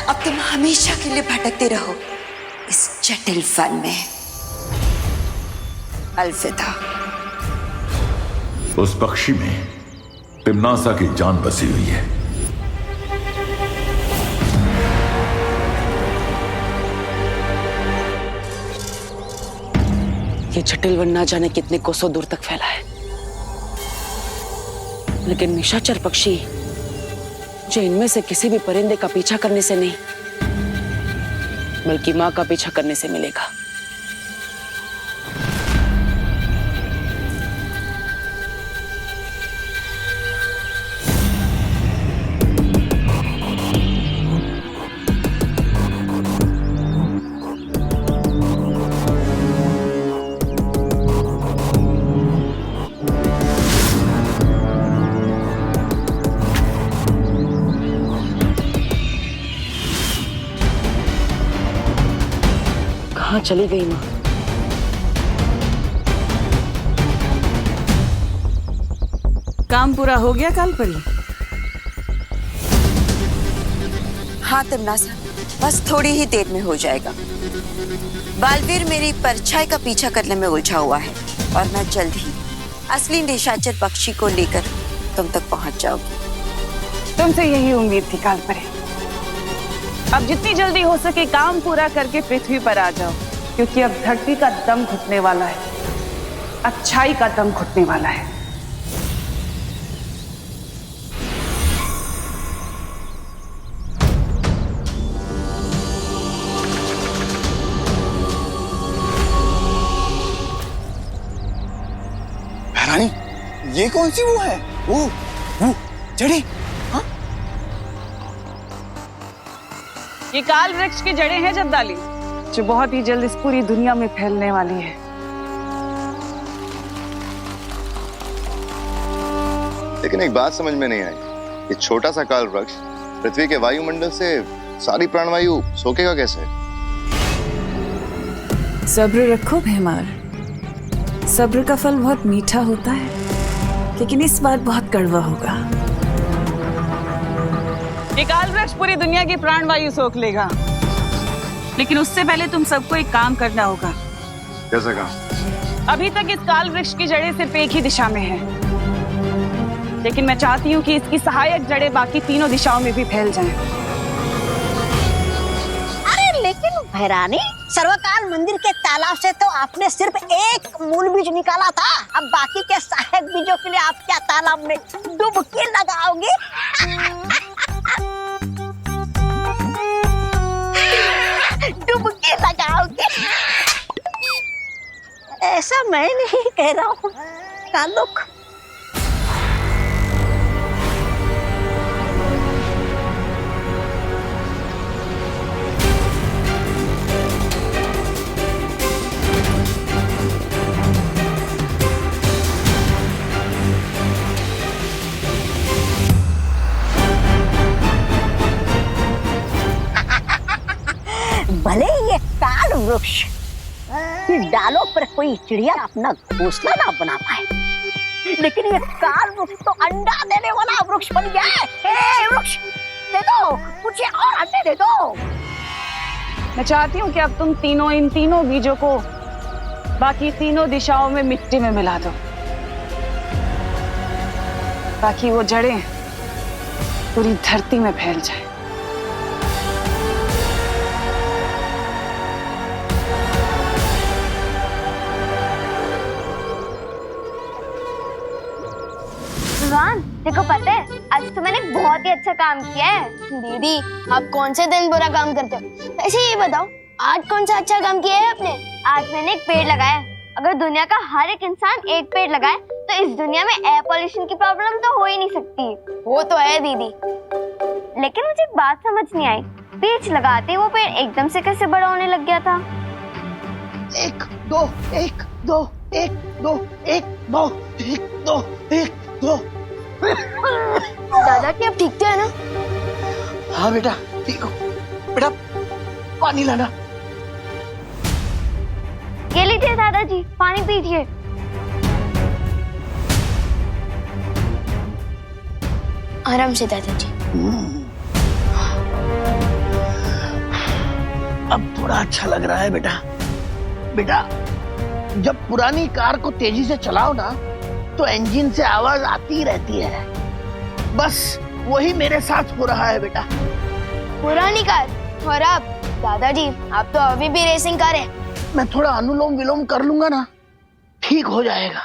Speaker 7: अब तुम हमेशा के लिए भटकते रहो इस जटिल वन में। अलविदा।
Speaker 2: उस पक्षी में तिम्नासा की जान बसी हुई है।
Speaker 5: ये जटिल वन ना जाने कितने कोसों दूर तक फैला है, लेकिन निशाचर पक्षी जो इनमें से किसी भी परिंदे का पीछा करने से नहीं, बल्कि मां का पीछा करने से मिलेगा। कहाँ चली गई माँ?
Speaker 9: काम पूरा हो गया कालपरी?
Speaker 7: हाँ तिम्नासा, बस थोड़ी ही देर में हो जाएगा। बालवीर मेरी परछाई का पीछा करने में उलझा हुआ है और मैं जल्द ही असली निशाचर पक्षी को लेकर तुम तक पहुंच जाऊंगी।
Speaker 9: तुमसे यही उम्मीद थी कालपरे। अब जितनी जल्दी हो सके काम पूरा करके पृथ्वी पर आ जाओ, क्योंकि अब धरती का दम घुटने वाला है, अच्छाई का दम घुटने वाला है।
Speaker 6: रानी, ये कौन सी वो है? वो जड़ें? हाँ?
Speaker 9: ये काल वृक्ष की जड़ें हैं जब्दाली, जो बहुत ही जल्द इस पूरी दुनिया में फैलने वाली है।
Speaker 14: लेकिन एक बात समझ में नहीं आई, ये छोटा सा काल वृक्ष पृथ्वी के वायुमंडल से सारी प्राणवायु सोखेगा कैसे?
Speaker 9: सब्र रखो भीमार, सब्र का फल बहुत मीठा होता है, लेकिन इस बार बहुत कड़वा होगा। ये काल वृक्ष पूरी दुनिया की प्राणवायु सोख लेगा, लेकिन उससे पहले तुम सबको एक काम करना होगा।
Speaker 14: कैसा काम?
Speaker 9: अभी तक इस काल वृक्ष की जड़ें सिर्फ एक ही दिशा में हैं, लेकिन मैं चाहती हूँ कि इसकी सहायक जड़ें बाकी तीनों दिशाओं में भी फैल जाएं।
Speaker 4: अरे लेकिन भैरानी, सर्वकाल मंदिर के तालाब से तो आपने सिर्फ एक मूल बीज निकाला था, अब बाकी के सहायक बीजों के लिए आप क्या तालाब में डुबकी लगाओगे? डुबकी लगाओगे? ऐसा मैं नहीं कह रहा हूँ कालुक। भले ये काल वृक्ष की डालों पर कोई चिड़िया अपना घोंसला ना बना पाए, लेकिन ये काल वृक्ष तो अंडा देने वाला वृक्ष बन गया है। हे वृक्ष, दे दो मुझे और अंडे दे दो।
Speaker 9: मैं चाहती हूँ कि अब तुम तीनों इन तीनों बीजों को बाकी तीनों दिशाओं में मिट्टी में मिला दो, ताकि वो जड़ें पूरी धरती में फैल जाए।
Speaker 11: विवान, देखो पता है आज तो मैंने बहुत ही अच्छा काम किया है।
Speaker 1: दीदी, आप कौन से दिन बुरा काम करते हो? ऐसे ये बताओ, आज कौन सा अच्छा काम किया है आपने?
Speaker 11: आज मैंने एक पेड़ लगाया। अगर दुनिया का हर एक इंसान एक पेड़ लगाए तो इस दुनिया में एयर पोल्यूशन की प्रॉब्लम तो हो ही नहीं सकती।
Speaker 1: वो तो है दीदी,
Speaker 11: लेकिन मुझे एक बात समझ नहीं आई, पेड़ लगाते वो पेड़ एकदम से कैसे बड़ा होने लग गया था?
Speaker 13: एक दो एक दो एक दो एक दो एक दो एक दो।
Speaker 1: दादा क्या आप ठीक तो है ना?
Speaker 13: हाँ बेटा ठीक हो। बेटा पानी लाना।
Speaker 11: ये लीजिए दादाजी, पानी पीजिए।
Speaker 1: आराम से दादाजी।
Speaker 13: अब थोड़ा अच्छा लग रहा है बेटा। बेटा जब पुरानी कार को तेजी से चलाओ ना तो इंजन से आवाज आती रहती है, बस वही मेरे साथ हो रहा है बेटा।
Speaker 1: पुरानी कार और आप दादाजी, आप तो अभी भी रेसिंग कार है।
Speaker 13: मैं थोड़ा अनुलोम विलोम कर लूंगा ना, ठीक हो जाएगा।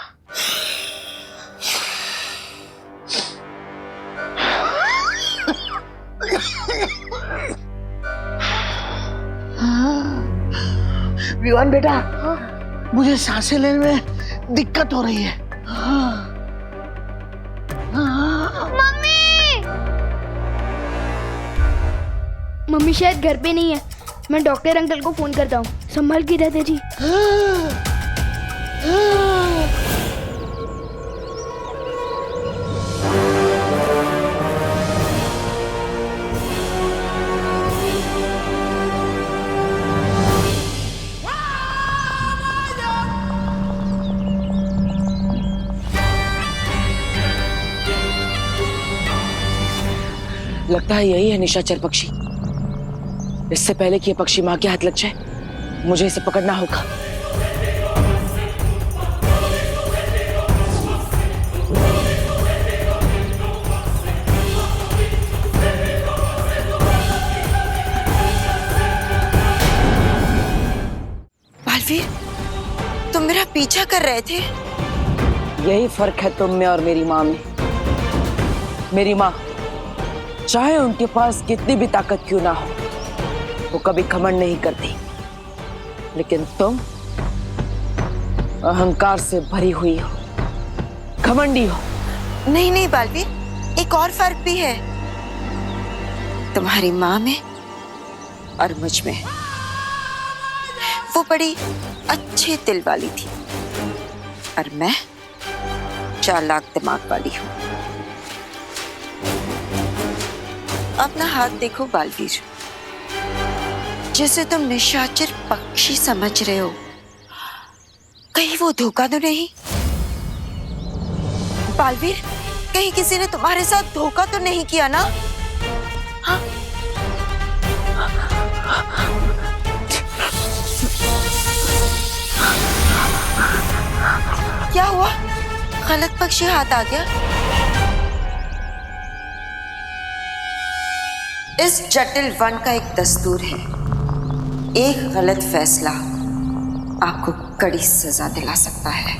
Speaker 13: विवान बेटा, मुझे सांसें लेने में दिक्कत हो रही है।
Speaker 11: मम्मी शायद घर पे नहीं है, मैं डॉक्टर अंकल को फोन करता हूँ। संभाल के दादाजी।
Speaker 5: लगता है यही है निशाचर पक्षी। इससे पहले कि ये पक्षी मां के हाथ लग जाए, मुझे इसे पकड़ना होगा।
Speaker 7: पीछा कर रहे थे।
Speaker 5: यही फर्क है तुम में और मेरी माँ में। मेरी माँ चाहे उनके पास कितनी भी ताकत क्यों ना हो, वो कभी घमंड नहीं करती, लेकिन तुम अहंकार से भरी हुई हो, घमंडी हो।
Speaker 7: नहीं नहीं बालवीर, एक और फर्क भी है तुम्हारी माँ में और मुझ में। वो बड़ी अच्छे दिल वाली थी और मैं चालाक दिमाग वाली हूँ। अपना हाथ देखो बालवीर, जिसे तुम निशाचर पक्षी समझ रहे हो, कहीं वो धोखा तो नहीं? बालवीर, कहीं किसी ने तुम्हारे साथ धोखा तो नहीं किया ना? हाँ? क्या हुआ? गलत पक्षी हाथ आ गया? इस जटिल वन का एक दस्तूर है, एक गलत फैसला आपको कड़ी सजा दिला सकता है।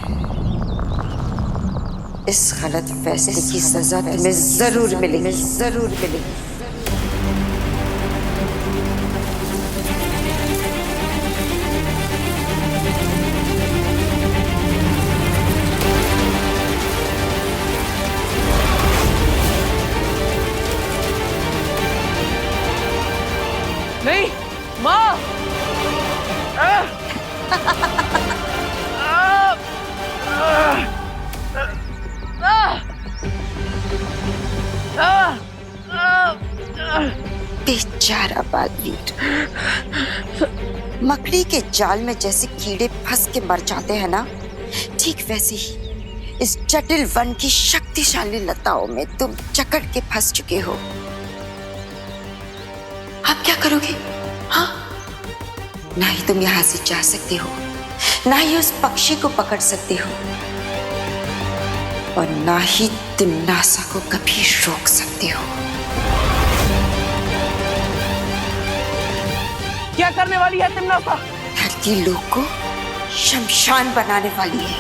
Speaker 7: इस गलत फैसले की सजा तुम्हें जरूर मिलेगी, जरूर मिलेगी।
Speaker 5: नहीं माँ,
Speaker 7: बेचारा बालवीर, मकड़ी के जाल में जैसे कीड़े फंस के मर जाते हैं ना, ठीक वैसे ही इस जटिल वन की शक्तिशाली लताओं में तुम जकड़ के फंस चुके हो। आप क्या करोगे? हाँ, ना ही तुम यहां से जा सकते हो, ना ही उस पक्षी को पकड़ सकते हो, और ना ही तिम्नासा को कभी रोक सकते हो।
Speaker 5: क्या करने वाली है तिम्नासा?
Speaker 7: धरती लोक को शमशान बनाने वाली है।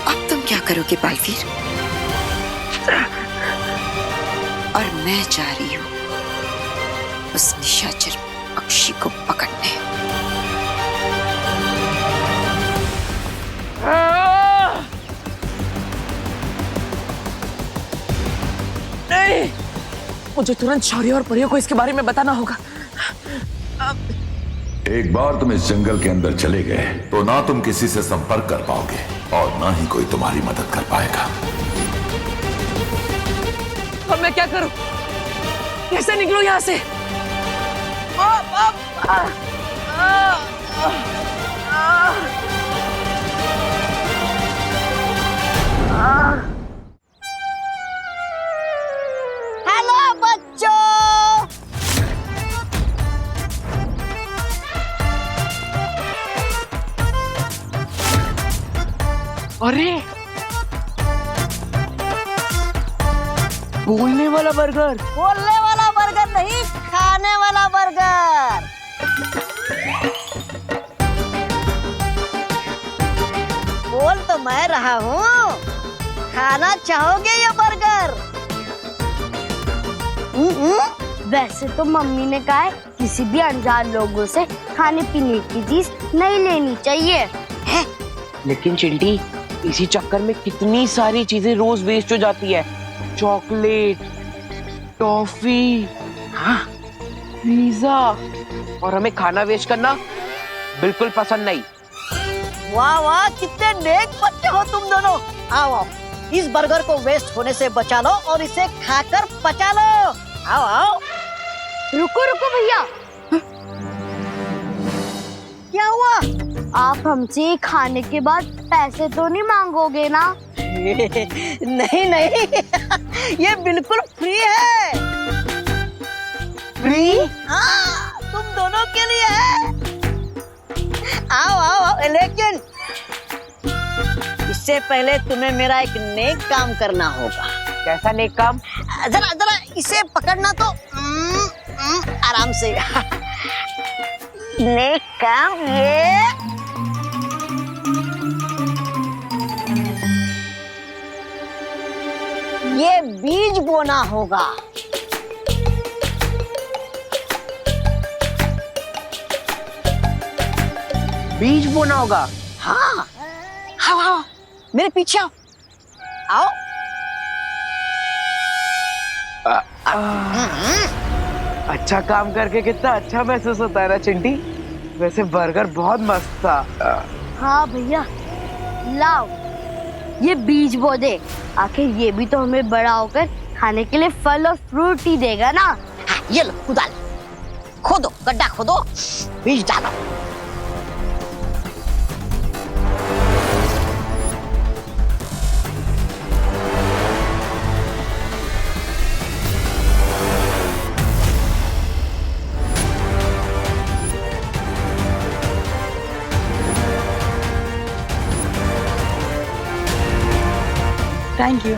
Speaker 7: अब तुम क्या करोगे बालवीर? और मैं जा रही हूं उस निशाचर पक्षी को पकड़ने।
Speaker 5: नहीं, मुझे तुरंत शौर्य और परियों को इसके बारे में बताना होगा।
Speaker 2: एक बार तुम इस जंगल के अंदर चले गए तो ना तुम किसी से संपर्क कर पाओगे और ना ही कोई तुम्हारी मदद कर पाएगा।
Speaker 5: अब मैं क्या करूं? कैसे निकलूं यहाँ से?
Speaker 4: हेलो बच्चों,
Speaker 10: अरे बोलने वाला बर्गर।
Speaker 4: बोलने वाला बर्गर नहीं, खाने वाला बर्गर। बोल तो मैं रहा हूँ, खाना चाहोगे ये बर्गर?
Speaker 11: वैसे तो मम्मी ने कहा है किसी भी अनजान लोगों से खाने पीने की चीज नहीं लेनी चाहिए है?
Speaker 10: लेकिन चिंटी, इसी चक्कर में कितनी सारी चीजें रोज वेस्ट हो जाती है। चॉकलेट, टॉफी, हाँ, पिज्जा, और हमें खाना वेस्ट करना बिल्कुल पसंद नहीं।
Speaker 4: वाह वाह, कितने नेक बच्चे हो तुम दोनों। आओ आओ, इस बर्गर को वेस्ट होने से बचा लो और इसे खाकर पचा लो। आओ आओ।
Speaker 11: रुको रुको भैया,
Speaker 4: क्या हुआ?
Speaker 11: आप हमसे खाने के बाद पैसे तो नहीं मांगोगे ना?
Speaker 4: नहीं नहीं, ये बिल्कुल फ्री है।
Speaker 11: फ्री?
Speaker 4: हाँ, तुम दोनों के लिए है। आओ आओ आओ, लेकिन इससे पहले तुम्हें मेरा एक नेक काम करना होगा।
Speaker 10: कैसा नेक काम?
Speaker 4: जरा जरा इसे पकड़ना तो आराम से। नेक काम ये बीज बोना होगा।
Speaker 10: बीज बोना होगा।
Speaker 4: हाँ आओ आओ मेरे पीछे आओ आओ।
Speaker 10: अच्छा काम करके कितना अच्छा महसूस होता है ना चिंटी। वैसे बर्गर बहुत मस्त था।
Speaker 11: हाँ भैया लाओ ये बीज बो दे, आखिर ये भी तो हमें बड़ा होकर खाने के लिए फल और फ्रूट ही देगा ना।
Speaker 4: हाँ, ये लो कुदाल खोदो, गड्ढा खोदो, बीज डालो।
Speaker 10: Thank you.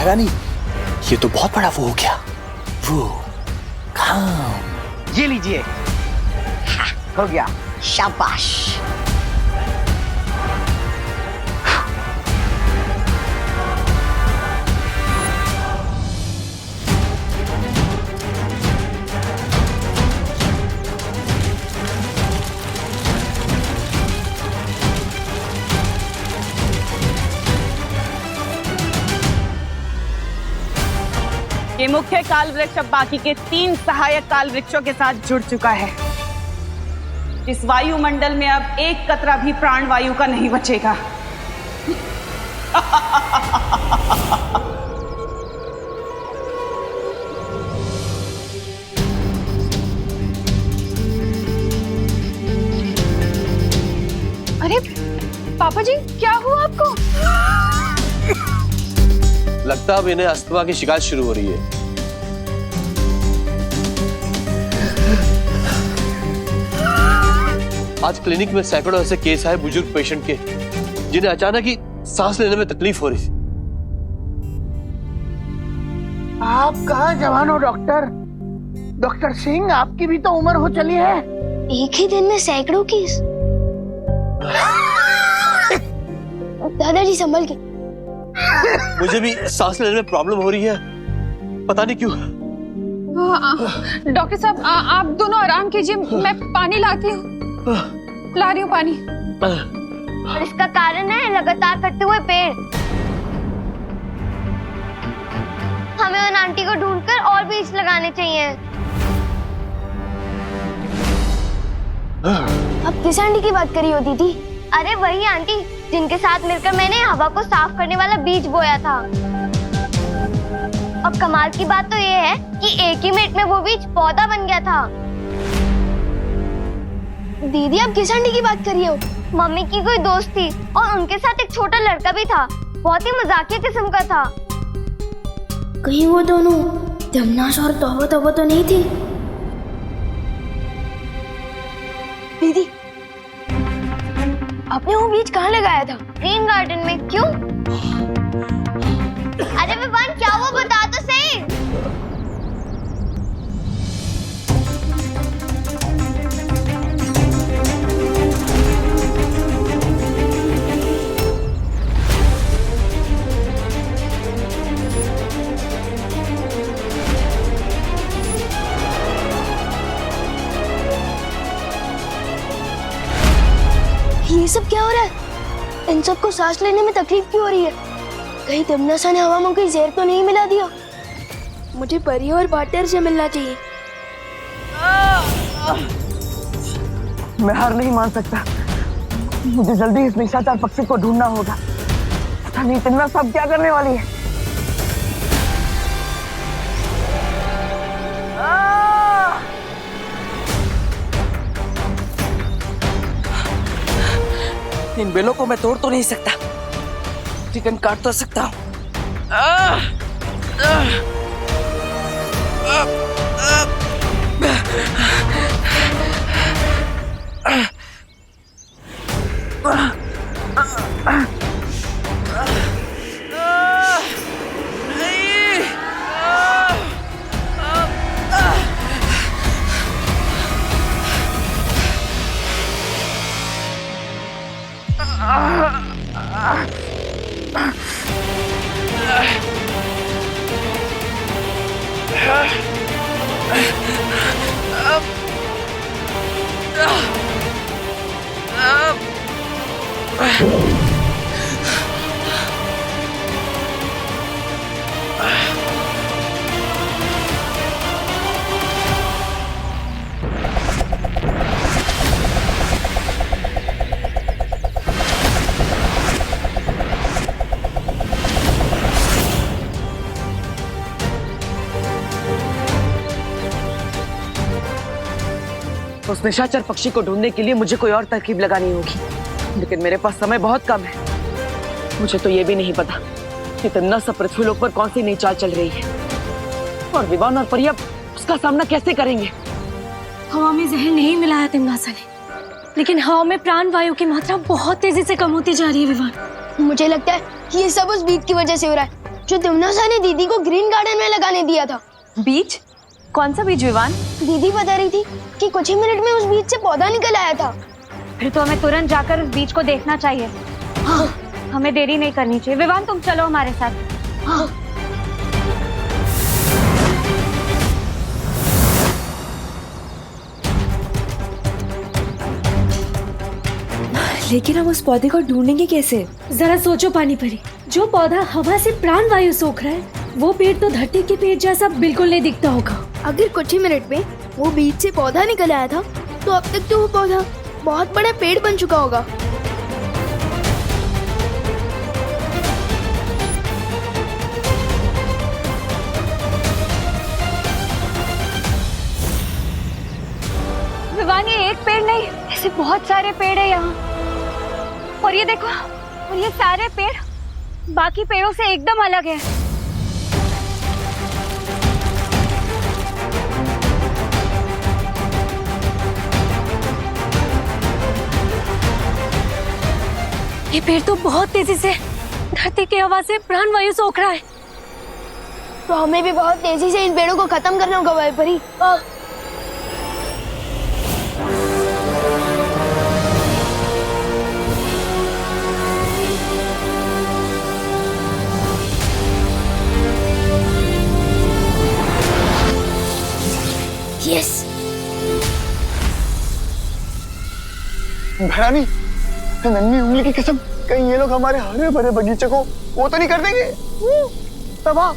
Speaker 8: रानी ये तो बहुत बड़ा वो हो गया। वो काम
Speaker 10: ये लीजिए। हो गया।
Speaker 4: शाबाश।
Speaker 9: ये मुख्य काल वृक्ष अब बाकी के 3 सहायक काल वृक्षों के साथ जुड़ चुका है। इस वायुमंडल में अब एक कतरा भी प्राण वायु का नहीं बचेगा।
Speaker 3: अरे पापा जी क्या हुआ आपको?
Speaker 15: लगता है अब इन्हें अस्थमा की शिकायत शुरू हो रही है। आज क्लिनिक में सैकड़ों ऐसे केस आए बुजुर्ग पेशेंट के जिन्हें अचानक ही सांस लेने में तकलीफ हो रही थी।
Speaker 13: आप कहाँ जवान हो डॉक्टर? डॉक्टर सिंह आपकी भी तो उम्र हो चली है।
Speaker 1: एक ही दिन में सैकड़ों केस। दादाजी संभल के।
Speaker 15: मुझे भी सांस लेने में प्रॉब्लम हो रही है, पता नहीं क्यों।
Speaker 3: डॉक्टर साहब आप दोनों आराम कीजिए, मैं पानी लाती हूँ। ला रही हूँ पानी।
Speaker 11: और इसका कारण है लगातार कटते हुए पेड़। हमें उन आंटी को ढूंढकर और बीज लगाने चाहिए।
Speaker 1: अब किस आंटी की बात करी होती थी?
Speaker 11: अरे वही आंटी जिनके साथ मिलकर मैंने हवा को साफ करने वाला बीज बोया था। और कमाल की बात तो ये है कि एक ही मिनट में वो बीज पौधा बन गया था।
Speaker 1: दीदी आप किस आंटी की बात कर रही हो?
Speaker 11: मम्मी की कोई दोस्त थी और उनके साथ एक छोटा लड़का भी था, बहुत ही मजाकिया किस्म का था। कहीं वो दोनों दमनाश और तौबा तौबा तो नहीं थी?
Speaker 1: दीदी आपने वो बीज कहाँ लगाया था?
Speaker 11: ग्रीन गार्डन में। क्यों? अरे विवान क्या वो बता तो सही।
Speaker 1: ये सब क्या हो रहा है? इन सबको सांस लेने में तकलीफ क्यों हो रही है? कहीं दमनासा ने हवा में कोई जहर तो नहीं मिला दिया? मुझे परी और बाटर से मिलना चाहिए।
Speaker 10: मैं हार नहीं मान सकता। मुझे जल्दी इस निशाचर पक्षी को ढूंढना होगा। पता नहीं इतना सब क्या करने वाली है। इन बेलों को मैं तोड़ तो नहीं सकता, चिकन काट तो सकता हूँ।
Speaker 5: उस निशाचर पक्षी को ढूंढने के लिए मुझे कोई और तरकीब लगानी होगी, लेकिन मेरे पास समय बहुत कम है। मुझे तो ये भी नहीं पता कि इतना सा पृथ्वीलोक पर कौन सी नई चाल चल रही है, और विवान और परिया उसका सामना कैसे करेंगे।
Speaker 16: हवा में जहर नहीं मिलाया तिमनासा ने, लेकिन हवा में प्राण वायु की मात्रा बहुत तेजी से कम होती जा रही है विवान।
Speaker 1: मुझे लगता है कि ये सब उस बीज की वजह से हो रहा है जो तिमनासा ने दीदी को ग्रीन गार्डन में लगाने दिया था।
Speaker 3: बीज? कौन सा बीज विवान?
Speaker 1: दीदी बता रही थी कि कुछ ही मिनट में उस बीज से पौधा निकल आया था।
Speaker 16: फिर तो हमें तुरंत जाकर उस बीज को देखना चाहिए। हाँ, हमें देरी नहीं करनी चाहिए। विवान तुम चलो हमारे साथ।
Speaker 1: हाँ।
Speaker 16: लेकिन हम उस पौधे को ढूंढेंगे कैसे? जरा सोचो पानी परी, जो पौधा हवा से प्राण वायु सोख रहा है वो पेड़ तो धरती के पेड़ जैसा बिल्कुल नहीं दिखता होगा।
Speaker 1: अगर कुछ ही मिनट में वो बीज से पौधा निकल आया था तो अब तक तो वो पौधा बहुत बड़ा पेड़ बन चुका होगा।
Speaker 16: विवान ये एक पेड़ नहीं, ऐसे बहुत सारे पेड़ है यहाँ। और ये देखो, और ये सारे पेड़ बाकी पेड़ों से एकदम अलग है। ये पेड़ तो बहुत तेजी से धरती की हवा से प्राण वायु सोख रहा है।
Speaker 1: तो हमें भी बहुत तेजी से इन पेड़ों को खत्म करना होगा भाई परी। यस।
Speaker 6: भैरानी, नन्ही उंगली की कसम, कहीं ये लोग हमारे हरे भरे बगीचे को वो तो नहीं कर देंगे तबाह।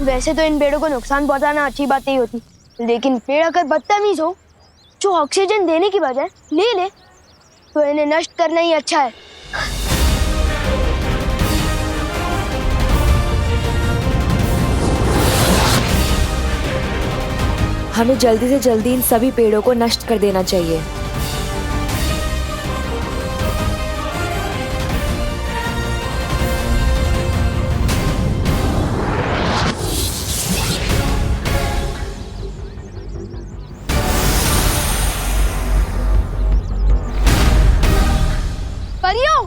Speaker 1: वैसे तो इन पेड़ों को नुकसान पहुंचाना अच्छी बात नहीं होती, लेकिन पेड़ अगर बदतमीज हो, जो ऑक्सीजन देने की बजाय ले ले, तो इन्हें नष्ट करना ही अच्छा है।
Speaker 16: हमें जल्दी से जल्दी इन सभी पेड़ों को नष्ट कर देना चाहिए।
Speaker 1: परियों,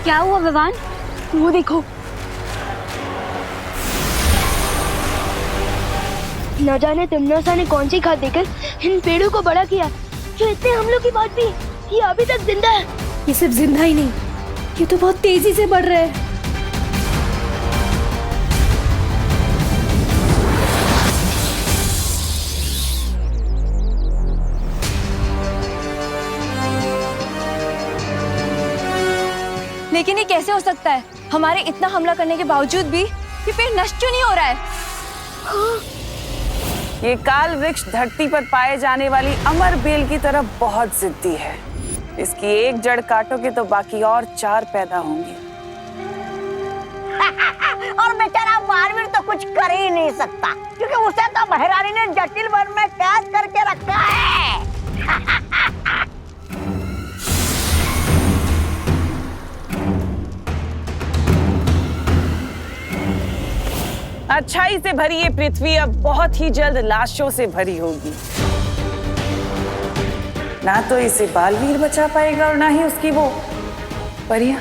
Speaker 16: क्या हुआ विवान?
Speaker 1: वो देखो, न जाने तिमनासा ने कौन सी खाद देकर इन पेड़ों को बड़ा किया जो इतने हमलों की बाद भी ये अभी तक जिंदा है।
Speaker 16: ये सिर्फ जिंदा ही नहीं, ये तो बहुत तेजी से बढ़ रहा है।
Speaker 3: लेकिन ये कैसे हो सकता है? हमारे इतना हमला करने के बावजूद भी ये पेड़ नष्ट क्यों नहीं हो रहा है?
Speaker 9: ये काल वृक्ष धरती पर पाए जाने वाली अमर बेल की तरह बहुत जिद्दी है। इसकी एक जड़ काटोगे तो बाकी और 4 पैदा होंगे।
Speaker 4: और बेचारा महावीर तो कुछ कर ही नहीं सकता, क्योंकि उसे तो महारानी ने जटिल वन में कैद करके रखा है।
Speaker 9: अच्छाई से भरी ये पृथ्वी अब बहुत ही जल्द लाशों से भरी होगी। ना तो इसे बालवीर बचा पाएगा और ना ही उसकी वो परियां।